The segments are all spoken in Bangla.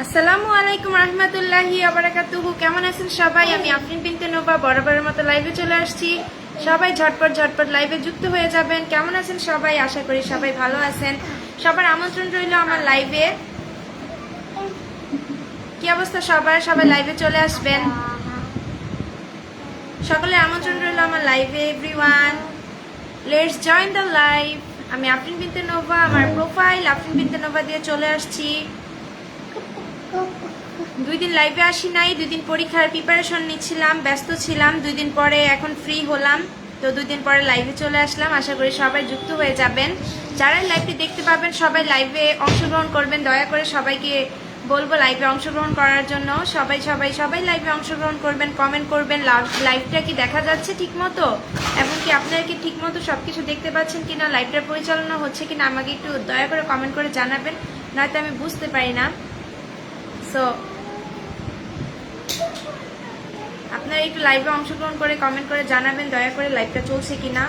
আসসালামু আলাইকুম রহমতুল্লাহি ওয়া বারাকাতুহু। কেমন আছেন সবাই? আমি আফরিন বিনতে নোভা বরাবরের মতো লাইভে চলে আসছি। সবাই ঝটপট ঝটপট লাইভে যুক্ত হয়ে যাবেন। কেমন আছেন সবাই? আশা করি সবাই ভালো আছেন। সবার আমন্ত্রণ রইল আমার লাইভে। কি অবস্থা সবার? সবাই লাইভে চলে আসবেন। সকলের আমন্ত্রণ রইল আমার লাইভে। Everyone, let's join the live. আমি আফরিন বিনতে নোভা, আমার প্রোফাইল আফরিন বিনতে নোভা দিয়ে চলে আসছি। 2 দিন লাইভে আসি নাই, 2 দিন পরীক্ষার প্রিপারেশন নিচ্ছিলাম, ব্যস্ত ছিলাম। 2 দিন পরে এখন ফ্রি হলাম, তো 2 দিন পরে লাইভে চলে আসলাম। আশা করি সবাই যুক্ত হয়ে যাবেন। যারা লাইভটি দেখতে পাবেন সবাই লাইভে অংশগ্রহণ করবেন। দয়া করে সবাইকে বলবো লাইভে অংশগ্রহণ করার জন্য। সবাই সবাই সবাই লাইভে অংশগ্রহণ করবেন, কমেন্ট করবেন লাইভটা কি দেখা যাচ্ছে ঠিক মতো, এবং কি আপনারা কি ঠিক মতো সবকিছু দেখতে পাচ্ছেন কিনা, লাইভটার পরিচালনা হচ্ছে কিনা আমাকে একটু দয়া করে কমেন্ট করে জানাবেন, নয়তো আমি বুঝতে পারি না। সো আপনারা একটু লাইভে অংশগ্রহণ করে কমেন্ট করে জানাবেন দয়া করে লাইভটা চলছে কিনা,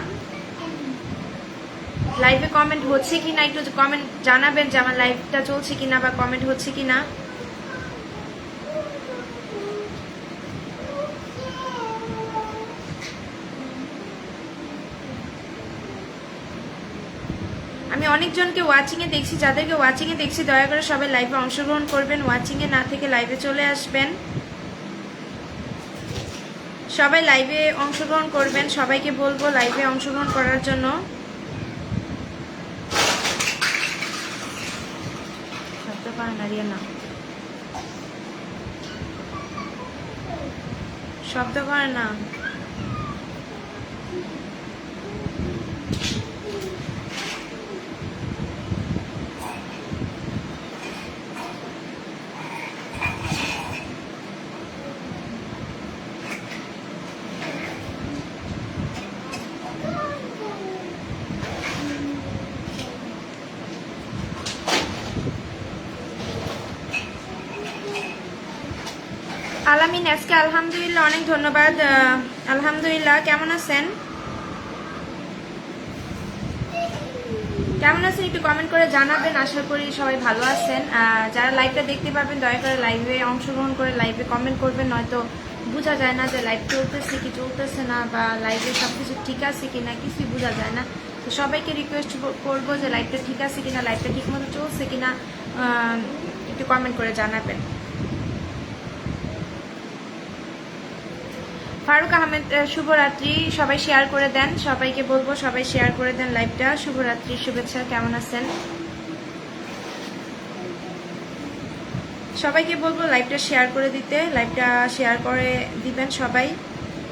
লাইভে কমেন্ট হচ্ছে কিনা একটু কমেন্ট জানাবেন যে আমার লাইভটা চলছে কিনা বা কমেন্ট হচ্ছে কিনা। আমি অনেকজনকে ওয়াচিং এ দেখছি, যাদেরকে ওয়াচিং এ দেখছি দয়া করে সবাই লাইভে অংশগ্রহণ করবেন। ওয়াচিং এ না থেকে লাইভে চলে আসবেন। সবাই লাইভে অংশগ্রহণ করবেন, সবাইকে বলবো লাইভে অংশগ্রহণ করার জন্য। শব্দ করে নাড়িয়ে না, শব্দ করে না। আলামিন আজকে আলহামদুলিল্লাহ, অনেক ধন্যবাদ। আলহামদুলিল্লাহ। কেমন আছেন? কেমন আছেন একটু কমেন্ট করে জানাবেন। আশা করি সবাই ভালো আছেন। যারা লাইভটা দেখতে পাবেন দয়া করে লাইভে অংশগ্রহণ করে লাইভে কমেন্ট করবেন, নয়তো বোঝা যায় না যে লাইভ চলতেছে কি চলতেছে না, বা লাইভে সবকিছু ঠিক আছে কিনা, কিছুই বোঝা যায় না। তো সবাইকে রিকোয়েস্ট করবো যে লাইভটা ঠিক আছে কিনা, লাইভটা ঠিক মতো চলছে কিনা একটু কমেন্ট করে জানাবেন। ফারুক আহমেদ, শুভরাত্রি। সবাই শেয়ার করে দেন, সবাইকে বলবো সবাই শেয়ার করে দেন লাইভটা। শুভরাত্রি, শুভেচ্ছা। কেমন আছেন? সবাইকে বলবো লাইভটা শেয়ার করে দিতে, লাইভটা শেয়ার করে দিবেন সবাই,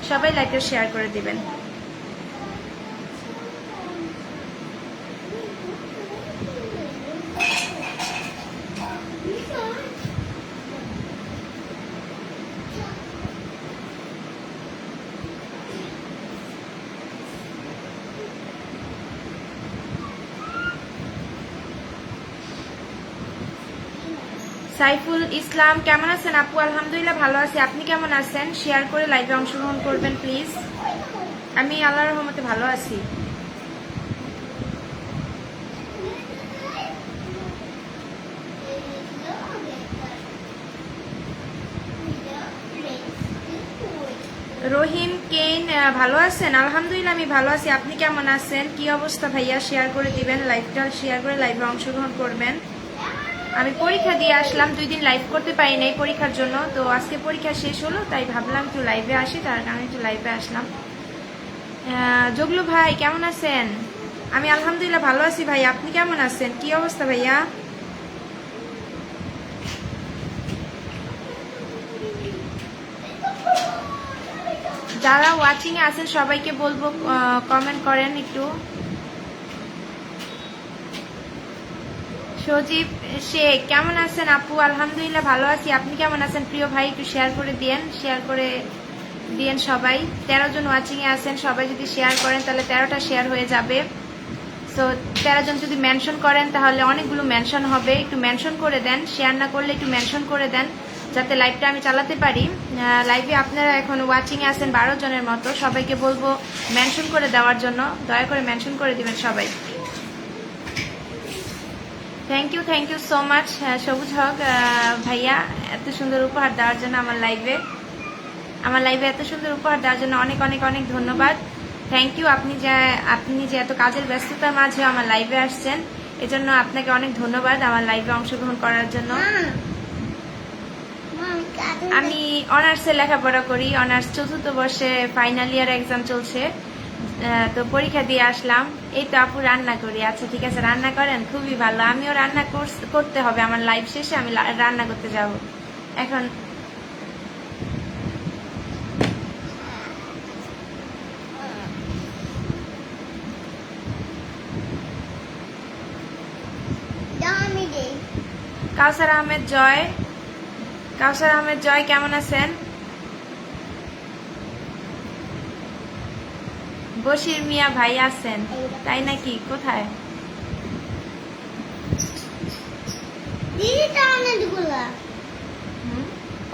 সবাই লাইভটা শেয়ার করে দিবেন। সাইফুল ইসলাম, কেমন আছেন আপু? আলহামদুলিল্লাহ ভালো আছি। আপনি কেমন আছেন? শেয়ার করে লাইভে অংশগ্রহণ করবেন প্লিজ। আমি আল্লাহর রহমতে ভালো আছি। রহিম কেইন, ভালো আছেন? আলহামদুলিল্লাহ আমি ভালো আছি। আপনি কেমন আছেন? কি অবস্থা ভাইয়া? শেয়ার করে দিবেন লাইভটা, শেয়ার করে লাইভে অংশগ্রহণ করবেন। আমি পরীক্ষা দিয়ে আসলাম, 2 দিন লাইভ করতে পারি নাই পরীক্ষার জন্য, তো আজকে পরীক্ষা শেষ হলো তাই ভাবলাম একটু লাইভে আসি, তার কারণে একটু লাইভে আসলাম। জগলু ভাই কেমন আছেন? আমি আলহামদুলিল্লাহ ভালো আছি ভাই। আপনি কেমন আছেন? কি অবস্থা ভাইয়া? যারা ওয়াচিং এ আছেন সবাইকে বলবো কমেন্ট করেন একটু। সজীব শেখ, কেমন আছেন আপু? আলহামদুলিল্লাহ ভালো আছি। আপনি কেমন আছেন প্রিয় ভাই? একটু শেয়ার করে দিয়েন, শেয়ার করে দিয়েন সবাই। 13 জন ওয়াচিং এ আছেন, সবাই যদি শেয়ার করেন তাহলে 13টা শেয়ার হয়ে যাবে। সো 13 জন যদি মেনশন করেন তাহলে অনেকগুলো মেনশন হবে। একটু মেনশন করে দেন, শেয়ার না করলে একটু মেনশন করে দেন যাতে লাইভটা আমি চালাতে পারি। লাইভে আপনারা এখন ওয়াচিং এ আছেন 12 জনের মতো, সবাইকে বলবো মেনশন করে দেওয়ার জন্য। দয়া করে মেনশন করে দিবেন সবাই। থ্যাংক ইউ সো মাচ সবুজ হক ভাইয়া, এত সুন্দর উপহার দেওয়ার জন্য আমার লাইভে এত সুন্দর উপহার দেওয়ার জন্য অনেক অনেক অনেক ধন্যবাদ। Thank you. আপনি যে এত কাজের ব্যস্ততার মাঝে আমার লাইভে আসছেন, এজন্য আপনাকে অনেক ধন্যবাদ আমার লাইভে অংশগ্রহণ করার জন্য। আমি অনার্সে লেখাপড়া করি, অনার্স 4th বর্ষে ফাইনাল ইয়ার এক্সাম চলছে, তো পরীক্ষা দিয়ে আসলাম। এই তো আপু রান্না করি। আচ্ছা ঠিক আছে, রান্না করেন, খুবই ভালো। আমিও রান্না করতে হবে, আমার লাইভ শেষে আমি রান্না করতে যাব এখন। কাউসার আহমেদ জয় কেমন আছেন? বশির মিয়া ভাই আছেন, তাই নাকি? কোথায়?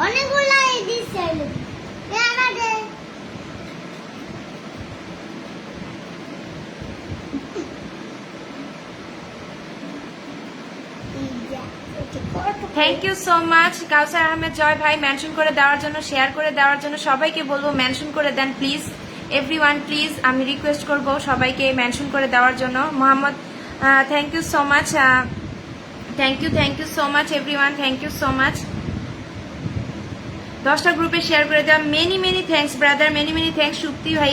অনেকগুলা থ্যাংক ইউ সো মাচ কাউসার আহমেদ জয় ভাই, মেনশন করে দেওয়ার জন্য, শেয়ার করে দেওয়ার জন্য। সবাইকে বলবো মেনশন করে দেন প্লিজ, এভরিওয়ান প্লিজ, আমি রিকোয়েস্ট করব সবাইকে মেনশন করে দেওয়ার জন্য। Mohammad thank you so much, thank you so much everyone, thank you so much. 10টা গ্রুপে শেয়ার করে দেওয়া, many thanks brother, many thanks. Supti ভাই,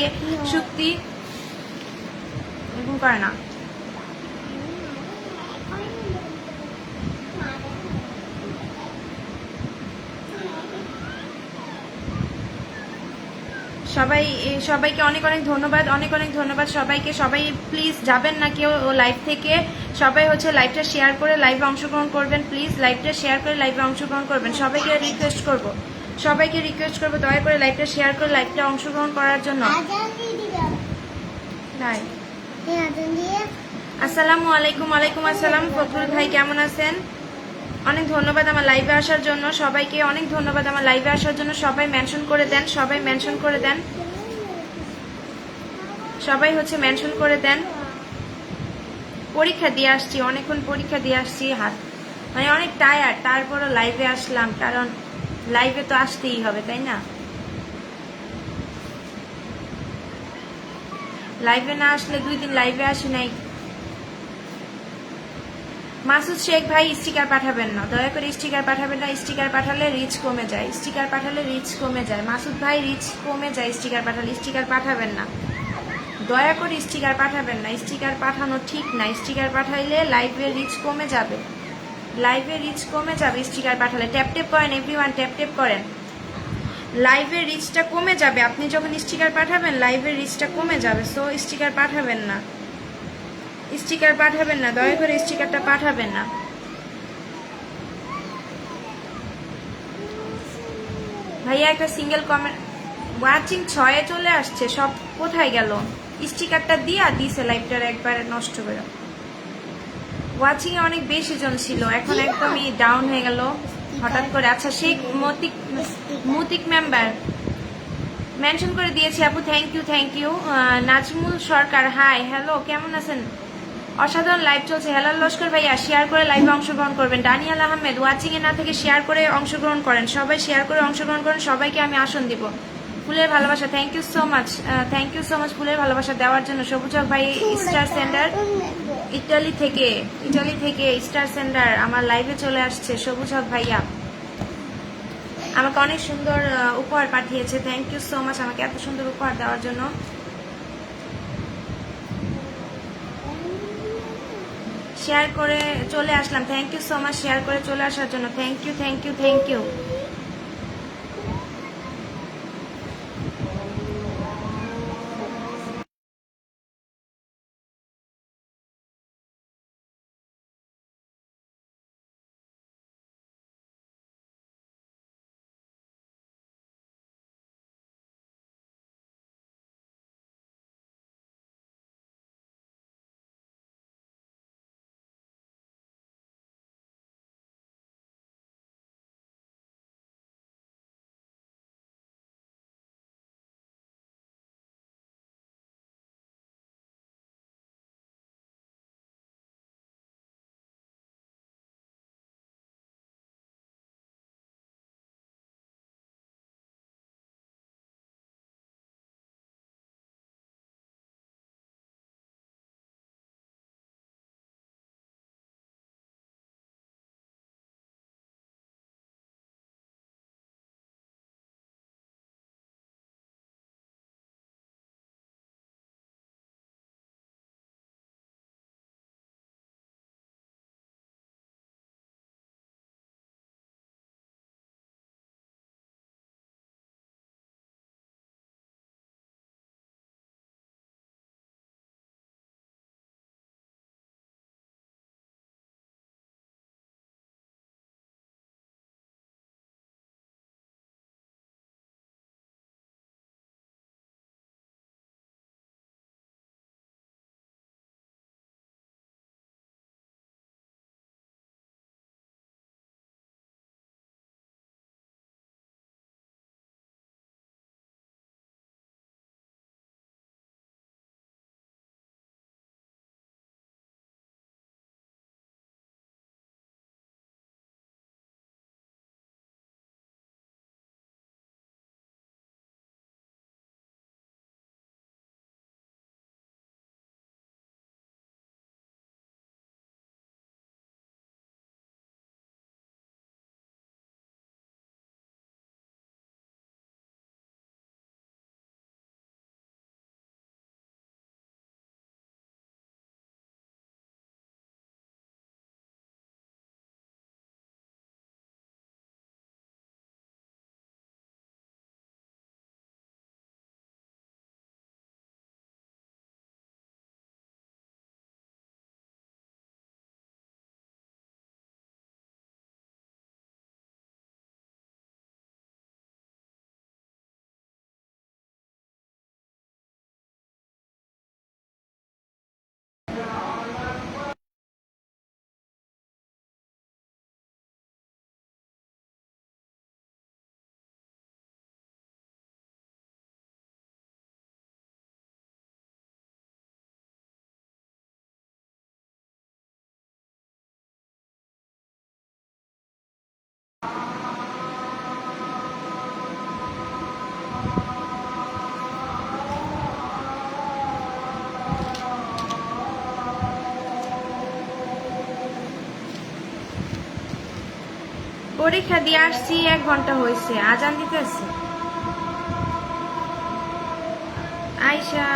সুপ্তি এরকম করে না। সবাইকে অনেক অনেক ধন্যবাদ, অনেক অনেক ধন্যবাদ সবাইকে। সবাই প্লিজ যাবেন না কেউ লাইভ থেকে, সবাই হচ্ছে লাইভটা শেয়ার করে লাইভে অংশগ্রহণ করবেন প্লিজ, লাইভটা শেয়ার করে লাইভে অংশগ্রহণ করবেন। সবাইকে রিকোয়েস্ট করব দয়া করে লাইভটা শেয়ার করে লাইভটা অংশগ্রহণ করার জন্য। আসসালামু আলাইকুম। ওয়ালাইকুম আসসালাম। ফখরুল ভাই কেমন আছেন? অনেক ধন্যবাদ আমার লাইভে আসার জন্য, সবাইকে অনেক ধন্যবাদ আমার লাইভে আসার জন্য। সবাই মেনশন করে দেন, সবাই হচ্ছে মেনশন করে দেন। পরীক্ষা দিয়ে আসছি, অনেকক্ষণ পরীক্ষা দিয়ে আসছি, হাত মানে অনেক টায়ার্ড, তারপরও লাইভে আসলাম, কারণ লাইভে তো আসতেই হবে, তাই না? লাইভে না আসলে 2 দিন লাইভে আসি নাই। মাসুদ শেখ ভাই স্টিকার পাঠাবেন না, দয়া করে স্টিকার পাঠাবেন না, স্টিকার পাঠালে রিচ কমে যায়, মাসুদ ভাই রিচ কমে যায় স্টিকার পাঠালে। স্টিকার পাঠাবেন না, দয়া করে স্টিকার পাঠাবেন না, স্টিকার পাঠানো ঠিক না। স্টিকার পাঠাইলে লাইভে রিচ কমে যাবে, স্টিকার পাঠালে। ট্যাপ করেন এভরিওয়ান, ট্যাপ করেন, লাইভের রিচটা কমে যাবে। আপনি যখন স্টিকার পাঠাবেন লাইভের রিচটা কমে যাবে, সো স্টিকার পাঠাবেন না, দয়া করে স্টিকারটা পাঠাবেন না। ভাইয়া একটা সিঙ্গেল কমেন্ট, ওয়াচিং 6-এ চলে আসছে, সব কোথায় গেল? স্টিকারটা দিছে লাইভটার একবারে নষ্ট করে। ওয়াচিং এ অনেক বেশি জন ছিল, এখন একদমই ডাউন হয়ে গেল হঠাৎ করে। আচ্ছা শেখ মুতিক মেম্বার মেনশন করে দিয়েছি আপু, thank you. Nazmul Sarkar hi, hello, কেমন আছেন? অসাধারণ লাইভ চলছে। হেলাল লস্কর ভাইয়া শেয়ার করে লাইভে অংশগ্রহণ করবেন। ডানিয়াল আহমেদ ওয়াচিং এ না থেকে শেয়ার করে অংশগ্রহণ করেন, সবাই শেয়ার করে অংশগ্রহণ করেন, সবাইকে আমি আসন দিব। ফুলের ভালোবাসা, থ্যাংক ইউ সো মাচ ফুলের ভালোবাসা দেওয়ার জন্য। সবুজ হক ভাই স্টার সেন্টার ইটালি থেকে স্টার সেন্টার আমার লাইভে চলে আসছে। সবুজ হক ভাইয়া আমাকে অনেক সুন্দর উপহার পাঠিয়েছে, থ্যাংক ইউ সো মাচ আমাকে এত সুন্দর উপহার দেওয়ার জন্য। শেয়ার করে চলে আসলাম, thank you so much share করে চলে আসার জন্য, থ্যাংক ইউ। পরীক্ষা দিয়ে আসছি 1 ঘন্টা হয়েছে, আজান দিতেছে। আয়শা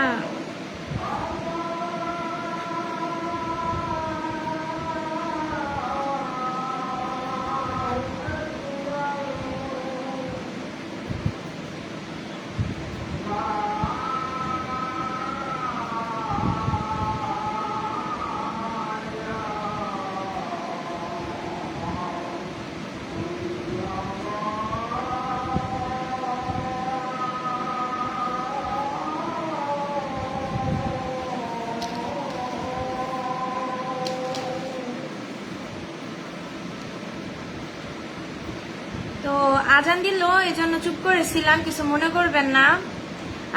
তো আজান দিল, এই জন্য চুপ করেছিলাম, কিছু মনে করবেন না।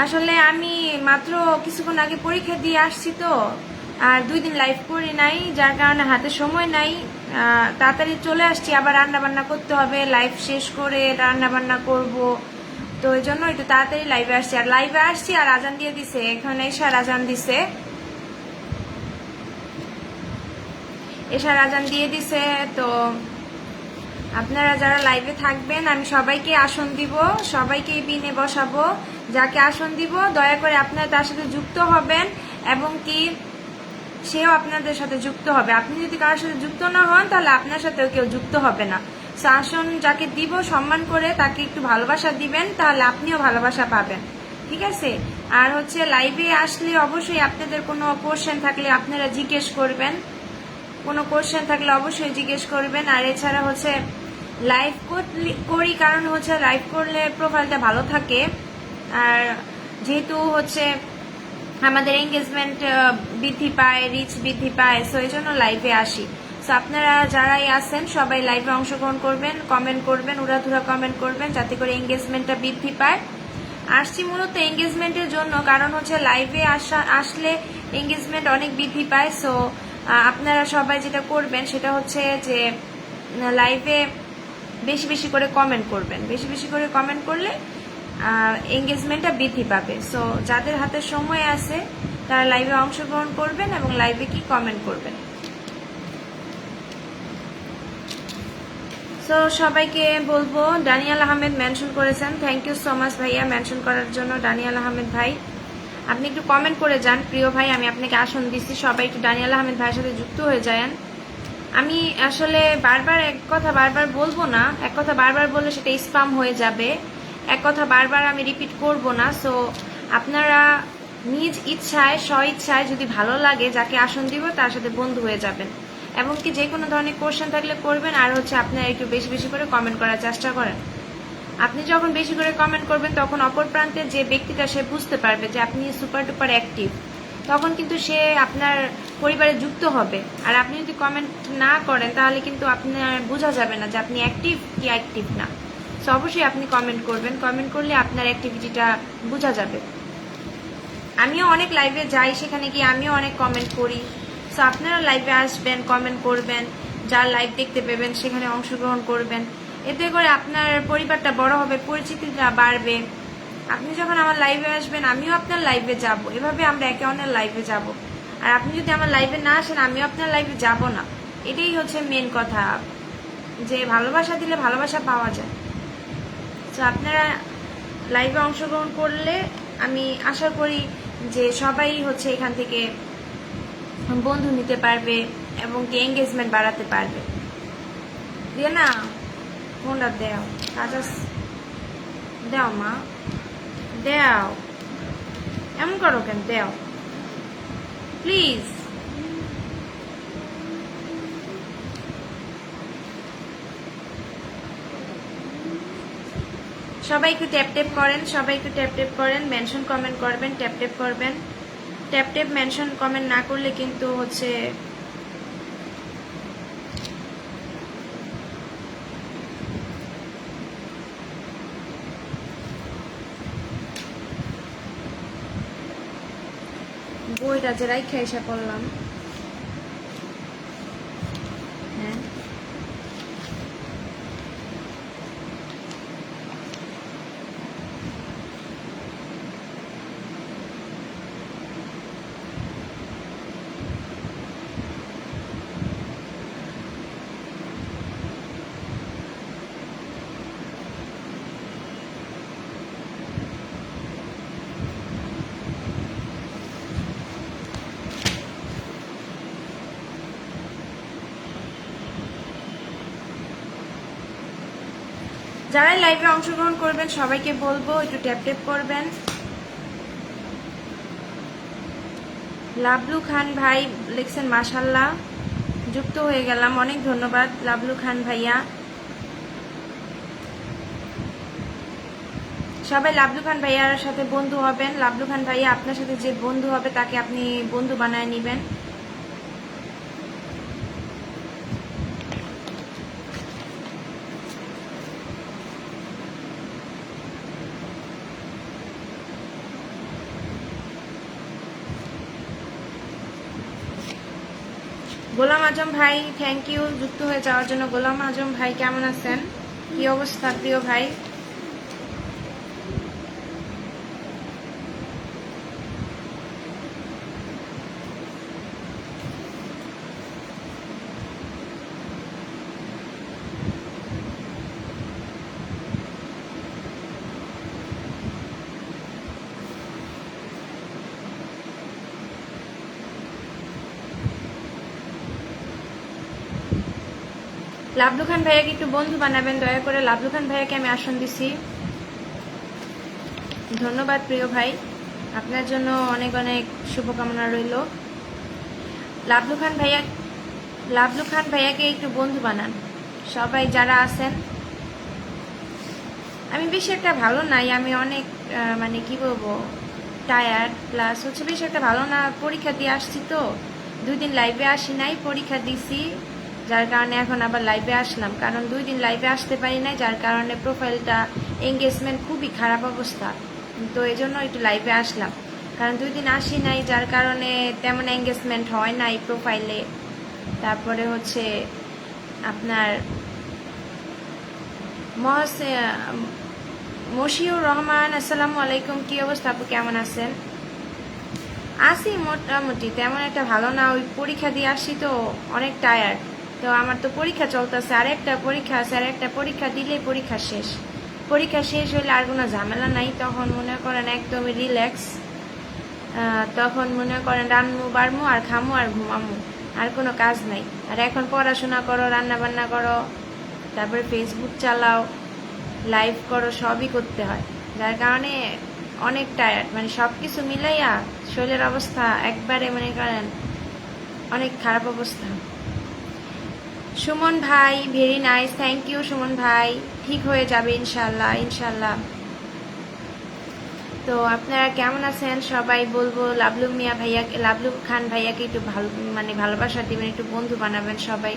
আসলে আমি মাত্র কিছুক্ষণ আগে পরীক্ষা দিয়ে আসছি, তো আর 2 দিন লাইভ করি নাই, যার কারণে হাতে সময় নাই। তাড়াতাড়ি চলে আসছি, আবার রান্না বান্না করতে হবে, লাইভ শেষ করে রান্না বান্না করব, তো এই জন্য একটু তাড়াতাড়ি লাইভে আসছি। আর আজান দিয়ে দিছে, এখানে এশার আজান দিছে, এশার আজান দিয়ে দিছে। তো আপনারা যারা লাইভে থাকবেন, আমি সবাইকে আসন দিব, সবাইকে বিনে বসাবো। যাকে আসন দিব দয়া করে আপনারা তার সাথে যুক্ত হবেন, এবং কি সেও আপনাদের সাথে যুক্ত হবে। আপনি যদি কারোর সাথে যুক্ত না হন, তাহলে আপনার সাথেও কেউ যুক্ত হবে না। আসন যাকে দিব সম্মান করে তাকে একটু ভালোবাসা দিবেন, তাহলে আপনিও ভালোবাসা পাবেন, ঠিক আছে? আর হচ্ছে লাইভে আসলে অবশ্যই আপনাদের কোনো কোশ্চেন থাকলে আপনারা জিজ্ঞেস করবেন, কোনো কোশ্চেন থাকলে অবশ্যই জিজ্ঞেস করবেন। আর এছাড়া হচ্ছে লাইভ করি কারণ হচ্ছে লাইভ করলে প্রোফাইলটা ভালো থাকে, আর যেহেতু হচ্ছে আমাদের এঙ্গেজমেন্ট বৃদ্ধি পায়, রিচ বৃদ্ধি পায়, সো এই জন্য লাইভে আসি। সো আপনারা যারাই আসেন সবাই লাইভে অংশগ্রহণ করবেন, কমেন্ট করবেন, উড়াধুরা কমেন্ট করবেন, যাতে করে এঙ্গেজমেন্টটা বৃদ্ধি পায়। আসছি মূলত এঙ্গেজমেন্টের জন্য, কারণ হচ্ছে লাইভে আসলে এঙ্গেজমেন্ট অনেক বৃদ্ধি পায়। সো আপনারা সবাই যেটা করবেন সেটা হচ্ছে যে লাইভে বেশি বেশি করে কমেন্ট করবেন, বেশি বেশি করে কমেন্ট করলে এঙ্গেজমেন্টটা বৃদ্ধি পাবে। সো যাদের হাতে সময় আছে তারা লাইভে অংশগ্রহণ করবেন এবং লাইভে কি কমেন্ট করবেন। সো সবাইকে বলবো, ডানিয়াল আহমেদ মেনশন করেছেন, থ্যাংক ইউ সো মাচ ভাইয়া মেনশন করার জন্য। ডানিয়াল আহমেদ ভাই, আপনি একটু কমেন্ট করে যান প্রিয় ভাই, আমি আপনাকে আসন দিচ্ছি, সবাই একটু ডানিয়াল আহমেদ ভাইয়ের সাথে যুক্ত হয়ে যান। আমি আসলে বারবার এক কথা বারবার বলবো না, এক কথা বারবার বললে সেটা স্পাম হয়ে যাবে, এক কথা বারবার আমি রিপিট করব না। সো আপনারা নিজ ইচ্ছায় স্ব ইচ্ছায় যদি ভালো লাগে যাকে আসন দিব তার সাথে বন্ধু হয়ে যাবেন, এবং কি যে কোনো ধরনের কোশ্চেন থাকলে করবেন। আর হচ্ছে আপনারা একটু বেশি বেশি করে কমেন্ট করার চেষ্টা করেন। আপনি যখন বেশি করে কমেন্ট করবেন তখন অপর প্রান্তে যে ব্যক্তিটা সে বুঝতে পারবে যে আপনি সুপার টুপার অ্যাক্টিভ, তখন কিন্তু সে আপনার পরিবারে যুক্ত হবে। আর আপনি যদি কমেন্ট না করেন তাহলে কিন্তু আপনার বোঝা যাবে না যে আপনি অ্যাক্টিভ কি অ্যাক্টিভ না। সো অবশ্যই আপনি কমেন্ট করবেন, কমেন্ট করলে আপনার অ্যাক্টিভিটিটা বোঝা যাবে। আমিও অনেক লাইভে যাই, সেখানে গিয়ে আমিও অনেক কমেন্ট করি। সো আপনারা লাইভে আসবেন, কমেন্ট করবেন, যার লাইভ দেখতে পাবেন সেখানে অংশগ্রহণ করবেন, এতে করে আপনার পরিবারটা বড় হবে, পরিচিতিটা বাড়বে। আপনি যখন আমার লাইভে আসবেন আমিও আপনার লাইভে যাব, এভাবে আমরা একে অন্যের লাইভে যাব। আর আপনি যদি আমার লাইভে না আসেন আমিও আপনার লাইভে যাব না, এটাই হচ্ছে মেন কথা, যে ভালোবাসা দিলে ভালোবাসা পাওয়া যায়। তো আপনারা লাইভে অংশগ্রহণ করলে আমি আশা করি যে সবাই হচ্ছে এখান থেকে বন্ধু নিতে পারবে এবং কি এঙ্গেজমেন্ট বাড়াতে পারবে। দিয়ে না ফোনটা দেও, কাজ দেও মা, দেও, এমন করো কেন, দেও প্লিজ। সবাই একটু ট্যাপ ট্যাপ করেন, সবাই একটু ট্যাপ ট্যাপ করেন, মেনশন কমেন্ট করবেন, ট্যাপ ট্যাপ করবেন। ট্যাপ ট্যাপ মেনশন কমেন্ট না করলে কিন্তু হচ্ছে বইটা যে রাইখা এসে পড়লাম। হ্যাঁ যারাই লাইভে অংশগ্রহণ করবেন সবাইকে বলবো একটু ট্যাপ ট্যাপ করবেন। লাবলু খান ভাই লিখছেন মাশাল্লাহ, যুক্ত হয়ে গেলাম, অনেক ধন্যবাদ লাবলু খান ভাইয়া। সবাই লাবলু খান ভাইয়ার সাথে বন্ধু হবেন। লাবলু খান ভাইয়া আপনার সাথে যে বন্ধু হবে তাকে আপনি বন্ধু বানায় নিবেন। গোলাম আজম ভাই থ্যাংক ইউ যুক্ত হয়ে যাওয়ার জন্য। গোলাম আজম ভাই কেমন আছেন, কি অবস্থা প্রিয় ভাই? লাবলু খান ভাইয়াকে একটু বন্ধু বানাবেন দয়া করে। লাবলু খান ভাইয়াকে আমি আসন দিছি। ধন্যবাদ প্রিয় ভাই, আপনার জন্য অনেক অনেক শুভকামনা রইল। লাবলু খান ভাইয়াকে একটু বন্ধু বানান সবাই যারা আছেন। আমি বেশি একটা ভালো নাই, আমি অনেক মানে কি বলবো টায়ার্ড, প্লাস হচ্ছে বেশি একটা ভালো না। পরীক্ষা দিয়ে আসছি তো, 2 দিন লাইভে আসি নাই, পরীক্ষা দিছি, যার কারণে এখন আবার লাইভে আসলাম। কারণ 2 দিন লাইভে আসতে পারি নাই, যার কারণে প্রোফাইলটা এঙ্গেজমেন্ট খুবই খারাপ অবস্থা, তো এই জন্য একটু লাইভে আসলাম। কারণ 2 দিন আসি নাই, যার কারণে তেমন এঙ্গেজমেন্ট হয় নাই প্রোফাইলে। তারপরে হচ্ছে আপনার মশিউর রহমান আসসালামু আলাইকুম, কি অবস্থা আপু, কেমন আছেন? আসি মোটামুটি, তেমন একটা ভালো না, ওই পরীক্ষা দিয়ে আসি তো অনেক টায়ার্ড। তো আমার তো পরীক্ষা চলতেছে, আর একটা পরীক্ষা আছে, আর একটা পরীক্ষা দিলেই পরীক্ষা শেষ। পরীক্ষা শেষ হইলে আর কোনো ঝামেলা নাই, তখন মনে করেন একদমই রিল্যাক্স। তখন মনে করেন রান্নু বাড়মু আর খামু আর ঘুমামু, আর কোনো কাজ নাই। আর এখন পড়াশোনা করো, রান্না বান্না করো, তারপরে ফেসবুক চালাও, লাইভ করো, সবই করতে হয়, যার কারণে অনেক টায়ার্ড। মানে সব কিছু মিলাইয়া শরীরের অবস্থা একবারে মনে করেন অনেক খারাপ অবস্থা। সুমন ভাই very nice, thank you Suman ভাই, ঠিক হয়ে যাবে ইনশাল্লাহ ইনশাল্লাহ। তো আপনারা কেমন আছেন সবাই বলবো। লাবলু খান ভাইয়াকে একটু ভালোবাসা দিবেন, একটু বন্ধু বানাবেন সবাই।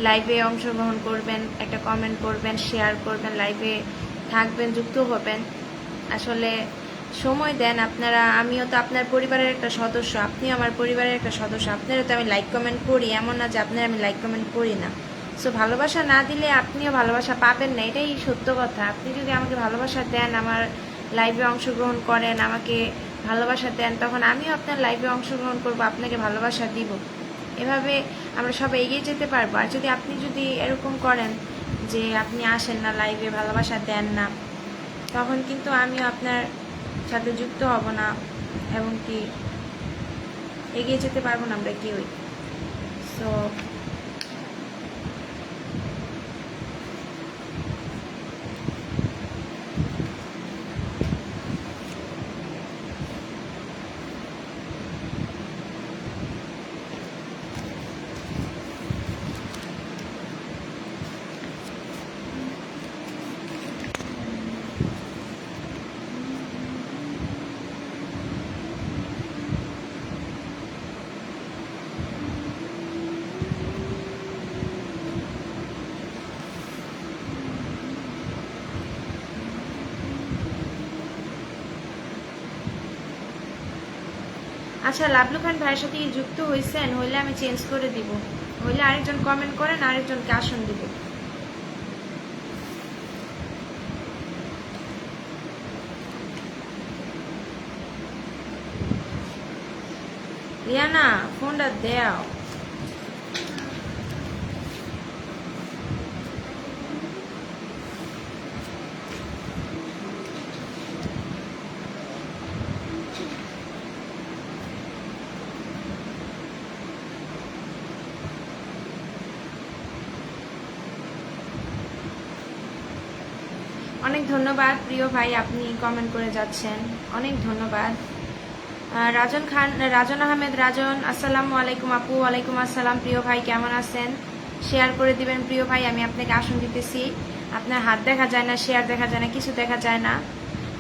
লাইভে অংশগ্রহণ করবেন, একটা কমেন্ট করবেন, শেয়ার করবেন, লাইভে থাকবেন, যুক্ত হবেন। আসলে সময় দেন আপনারা, আমিও তো আপনার পরিবারের একটা সদস্য, আপনিও আমার পরিবারের একটা সদস্য। আপনারা তো আমি লাইক কমেন্ট করি, এমন না যে আপনারা আমি লাইক কমেন্ট করি না। সো ভালোবাসা না দিলে আপনিও ভালোবাসা পাবেন না, এটাই সত্য কথা। আপনি যদি আমাকে ভালোবাসা দেন, আমার লাইভে অংশগ্রহণ করেন, আমাকে ভালোবাসা দেন, তখন আমিও আপনার লাইভে অংশগ্রহণ করব, আপনাকে ভালোবাসা দিব। এভাবে আমরা সবাই এগিয়ে যেতে পারবো। আর যদি এরকম করেন যে আপনি আসেন না লাইভে, ভালোবাসা দেন না, তখন কিন্তু আমিও আপনার সাথে যুক্ত হব না, এবং কি এগিয়ে যেতে পারবো না আমরা কেউই। সো আচ্ছা, লাবলু খান ভাইয়ের সাথে যুক্ত হয়েছেন, হইলে আমি চেঞ্জ করে দিব, হইলে আরেকজন কমেন্ট করেন, আরেকজনকে আসন দিব। রিয়ানা ফোনটা দেও। অনেক ধন্যবাদ প্রিয় ভাই, আপনি কমেন্ট করে যাচ্ছেন, অনেক ধন্যবাদ। রাজন আহমেদ রাজন, আসসালামু আলাইকুম আপু। ওয়ালাইকুম আসসালাম প্রিয় ভাই, কেমন আছেন? শেয়ার করে দিবেন প্রিয় ভাই, আমি আপনাকে আসন দিতেছি। আপনার হাত দেখা যায় না, শেয়ার দেখা যায় না, কিছু দেখা যায় না।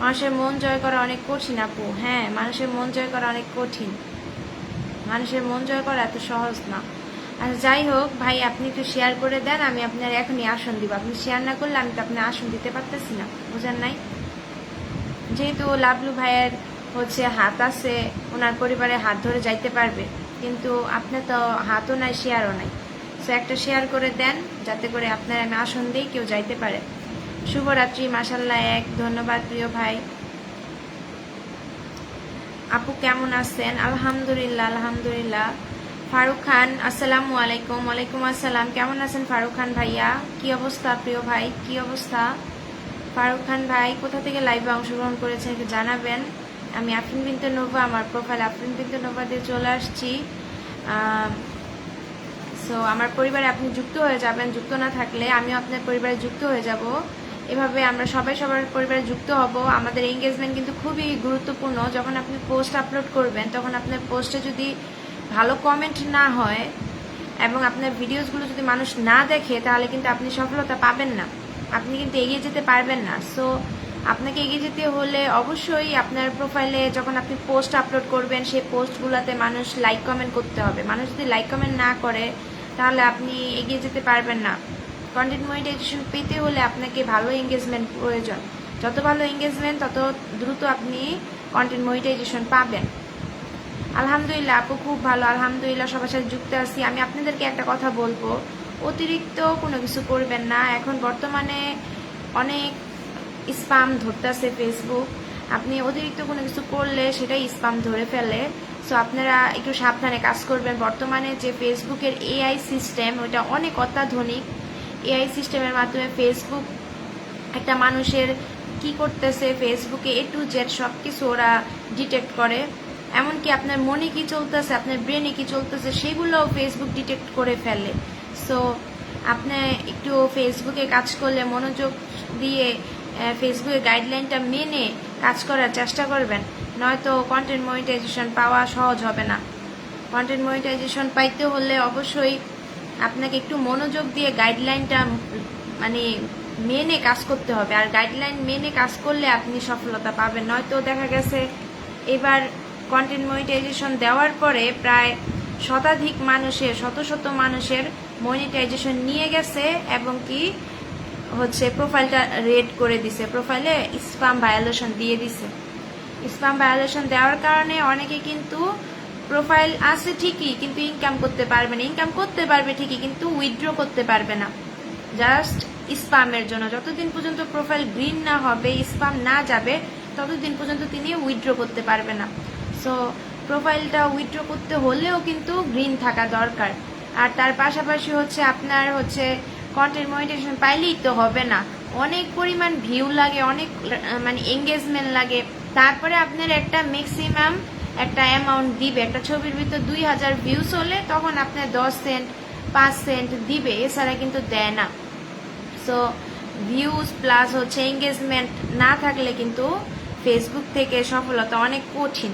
মানুষের মন জয় করা অনেক কঠিন আপু। হ্যাঁ, মানুষের মন জয় করা অনেক কঠিন, মানুষের মন জয় করা এত সহজ না। আচ্ছা যাই হোক ভাই, আপনি একটু শেয়ার করে দেন, আমি আপনার এখনই আসন দিব। আপনি শেয়ার না করলে আমি তো আপনার আসন দিতে পারতেছি না, বুঝেন নাই? যেহেতু লাভলু ভাইয়ের হচ্ছে হাত আছে, ওনার পরিবারে হাত ধরে যাইতে পারবে, কিন্তু আপনার তো হাতও নাই, শেয়ারও নাই। সো একটা শেয়ার করে দেন, যাতে করে আপনার আমি আসন দিই, কেউ যাইতে পারে। শুভরাত্রি, মাশাল্লাহ এক, ধন্যবাদ প্রিয় ভাই। আপু কেমন আছেন? আলহামদুলিল্লাহ আলহামদুলিল্লাহ। ফারুক খান, আসসালামু আলাইকুম। ওয়ালাইকুম আসসালাম, কেমন আছেন ফারুক খান ভাইয়া? কি অবস্থা প্রিয় ভাই, কি অবস্থা? ফারুক খান ভাই কোথা থেকে লাইভে অংশগ্রহণ করেছেন একটু জানাবেন। আমি আফরিন বিনতে নোভা, আমার প্রোফাইল আফরিন বিনতে নোভা দিয়ে চলে আসছি। সো আমার পরিবারে আপনি যুক্ত হয়ে যাবেন, যুক্ত না থাকলে আমিও আপনার পরিবারে যুক্ত হয়ে যাব। এভাবে আমরা সবাই সবার পরিবারে যুক্ত হব। আমাদের এঙ্গেজমেন্ট কিন্তু খুবই গুরুত্বপূর্ণ। যখন আপনি পোস্ট আপলোড করবেন, তখন আপনার পোস্টে যদি ভালো কমেন্ট না হয় এবং আপনার ভিডিওসগুলো যদি মানুষ না দেখে, তাহলে কিন্তু আপনি সফলতা পাবেন না, আপনি কিন্তু এগিয়ে যেতে পারবেন না। সো আপনাকে এগিয়ে যেতে হলে অবশ্যই আপনার প্রোফাইলে যখন আপনি পোস্ট আপলোড করবেন, সেই পোস্টগুলোতে মানুষ লাইক কমেন্ট করতে হবে। মানুষ যদি লাইক কমেন্ট না করে, তাহলে আপনি এগিয়ে যেতে পারবেন না। কন্টেন্ট মনিটাইজেশন পেতে হলে আপনাকে ভালো এঙ্গেজমেন্ট প্রয়োজন। যত ভালো এঙ্গেজমেন্ট, তত দ্রুত আপনি কন্টেন্ট মনিটাইজেশন পাবেন। আলহামদুলিল্লাহ আপু, খুব ভালো, আলহামদুলিল্লাহ সবার সাথে যুক্ত আছি। আমি আপনাদেরকে একটা কথা বলবো, অতিরিক্ত কোনো কিছু করবেন না। এখন বর্তমানে অনেক স্পাম ধরতেছে ফেসবুক। আপনি অতিরিক্ত কোনো কিছু করলে সেটাই স্পাম ধরে ফেলে। সো আপনারা একটু সাবধানে কাজ করবেন। বর্তমানে যে ফেসবুকের এআই সিস্টেম, ওটা অনেক অত্যাধুনিক। এআই সিস্টেমের মাধ্যমে ফেসবুক একটা মানুষের কি করতেছে, ফেসবুকে A to Z সব কিছু ওরা ডিটেক্ট করে। এমনকি আপনার মনে কি চলতেছে, আপনার ব্রেনে কি চলতেছে, সেগুলোও ফেসবুক ডিটেক্ট করে ফেলে। সো আপনি একটু ফেসবুকে কাজ করলে মনোযোগ দিয়ে ফেসবুকের গাইডলাইনটা মেনে কাজ করার চেষ্টা করবেন, নয়তো কন্টেন্ট মনিটাইজেশন পাওয়া সহজ হবে না। কন্টেন্ট মনিটাইজেশন পাইতে হলে অবশ্যই আপনাকে একটু মনোযোগ দিয়ে গাইডলাইনটা মানে মেনে কাজ করতে হবে। আর গাইডলাইন মেনে কাজ করলে আপনি সফলতা পাবেন। নয়তো দেখা গেছে এবার কন্টেন্ট মনিটাইজেশন দেওয়ার পরে প্রায় শতাধিক মানুষের, শত শত মানুষের মনিটাইজেশন নিয়ে গেছে এবং কি হচ্ছে প্রোফাইলটা রেড করে দিছে, প্রোফাইলে স্প্যাম ভায়োলেশন দিয়ে দিছে। স্প্যাম ভায়োলেশন দেওয়ার কারণে অনেকে কিন্তু প্রোফাইল আছে ঠিকই, কিন্তু ইনকাম করতে পারবে না। ইনকাম করতে পারবে ঠিকই, কিন্তু উইথড্র করতে পারবে না, জাস্ট স্প্যামের জন্য। যতদিন পর্যন্ত প্রোফাইল গ্রিন না হবে, স্প্যাম না যাবে, ততদিন পর্যন্ত তিনি উইথড্র করতে পারবে না। সো প্রোফাইলটা উইথড্র করতে হলেও কিন্তু গ্রিন থাকা দরকার। আর তার পাশাপাশি হচ্ছে আপনার হচ্ছে কন্টেন্ট মনিটাইজেশন পাইলেই তো হবে না, অনেক পরিমাণ ভিউ লাগে, অনেক মানে এঙ্গেজমেন্ট লাগে। তারপরে আপনার একটা ম্যাক্সিমাম একটা অ্যামাউন্ট দিবে। একটা ছবির ভিতর 2000 ভিউস হলে তখন আপনার 10 সেন্ট 5 সেন্ট দিবে, এছাড়া কিন্তু দেয় না। সো ভিউজ প্লাস হচ্ছে এঙ্গেজমেন্ট না থাকলে কিন্তু ফেসবুক থেকে সফলতা অনেক কঠিন।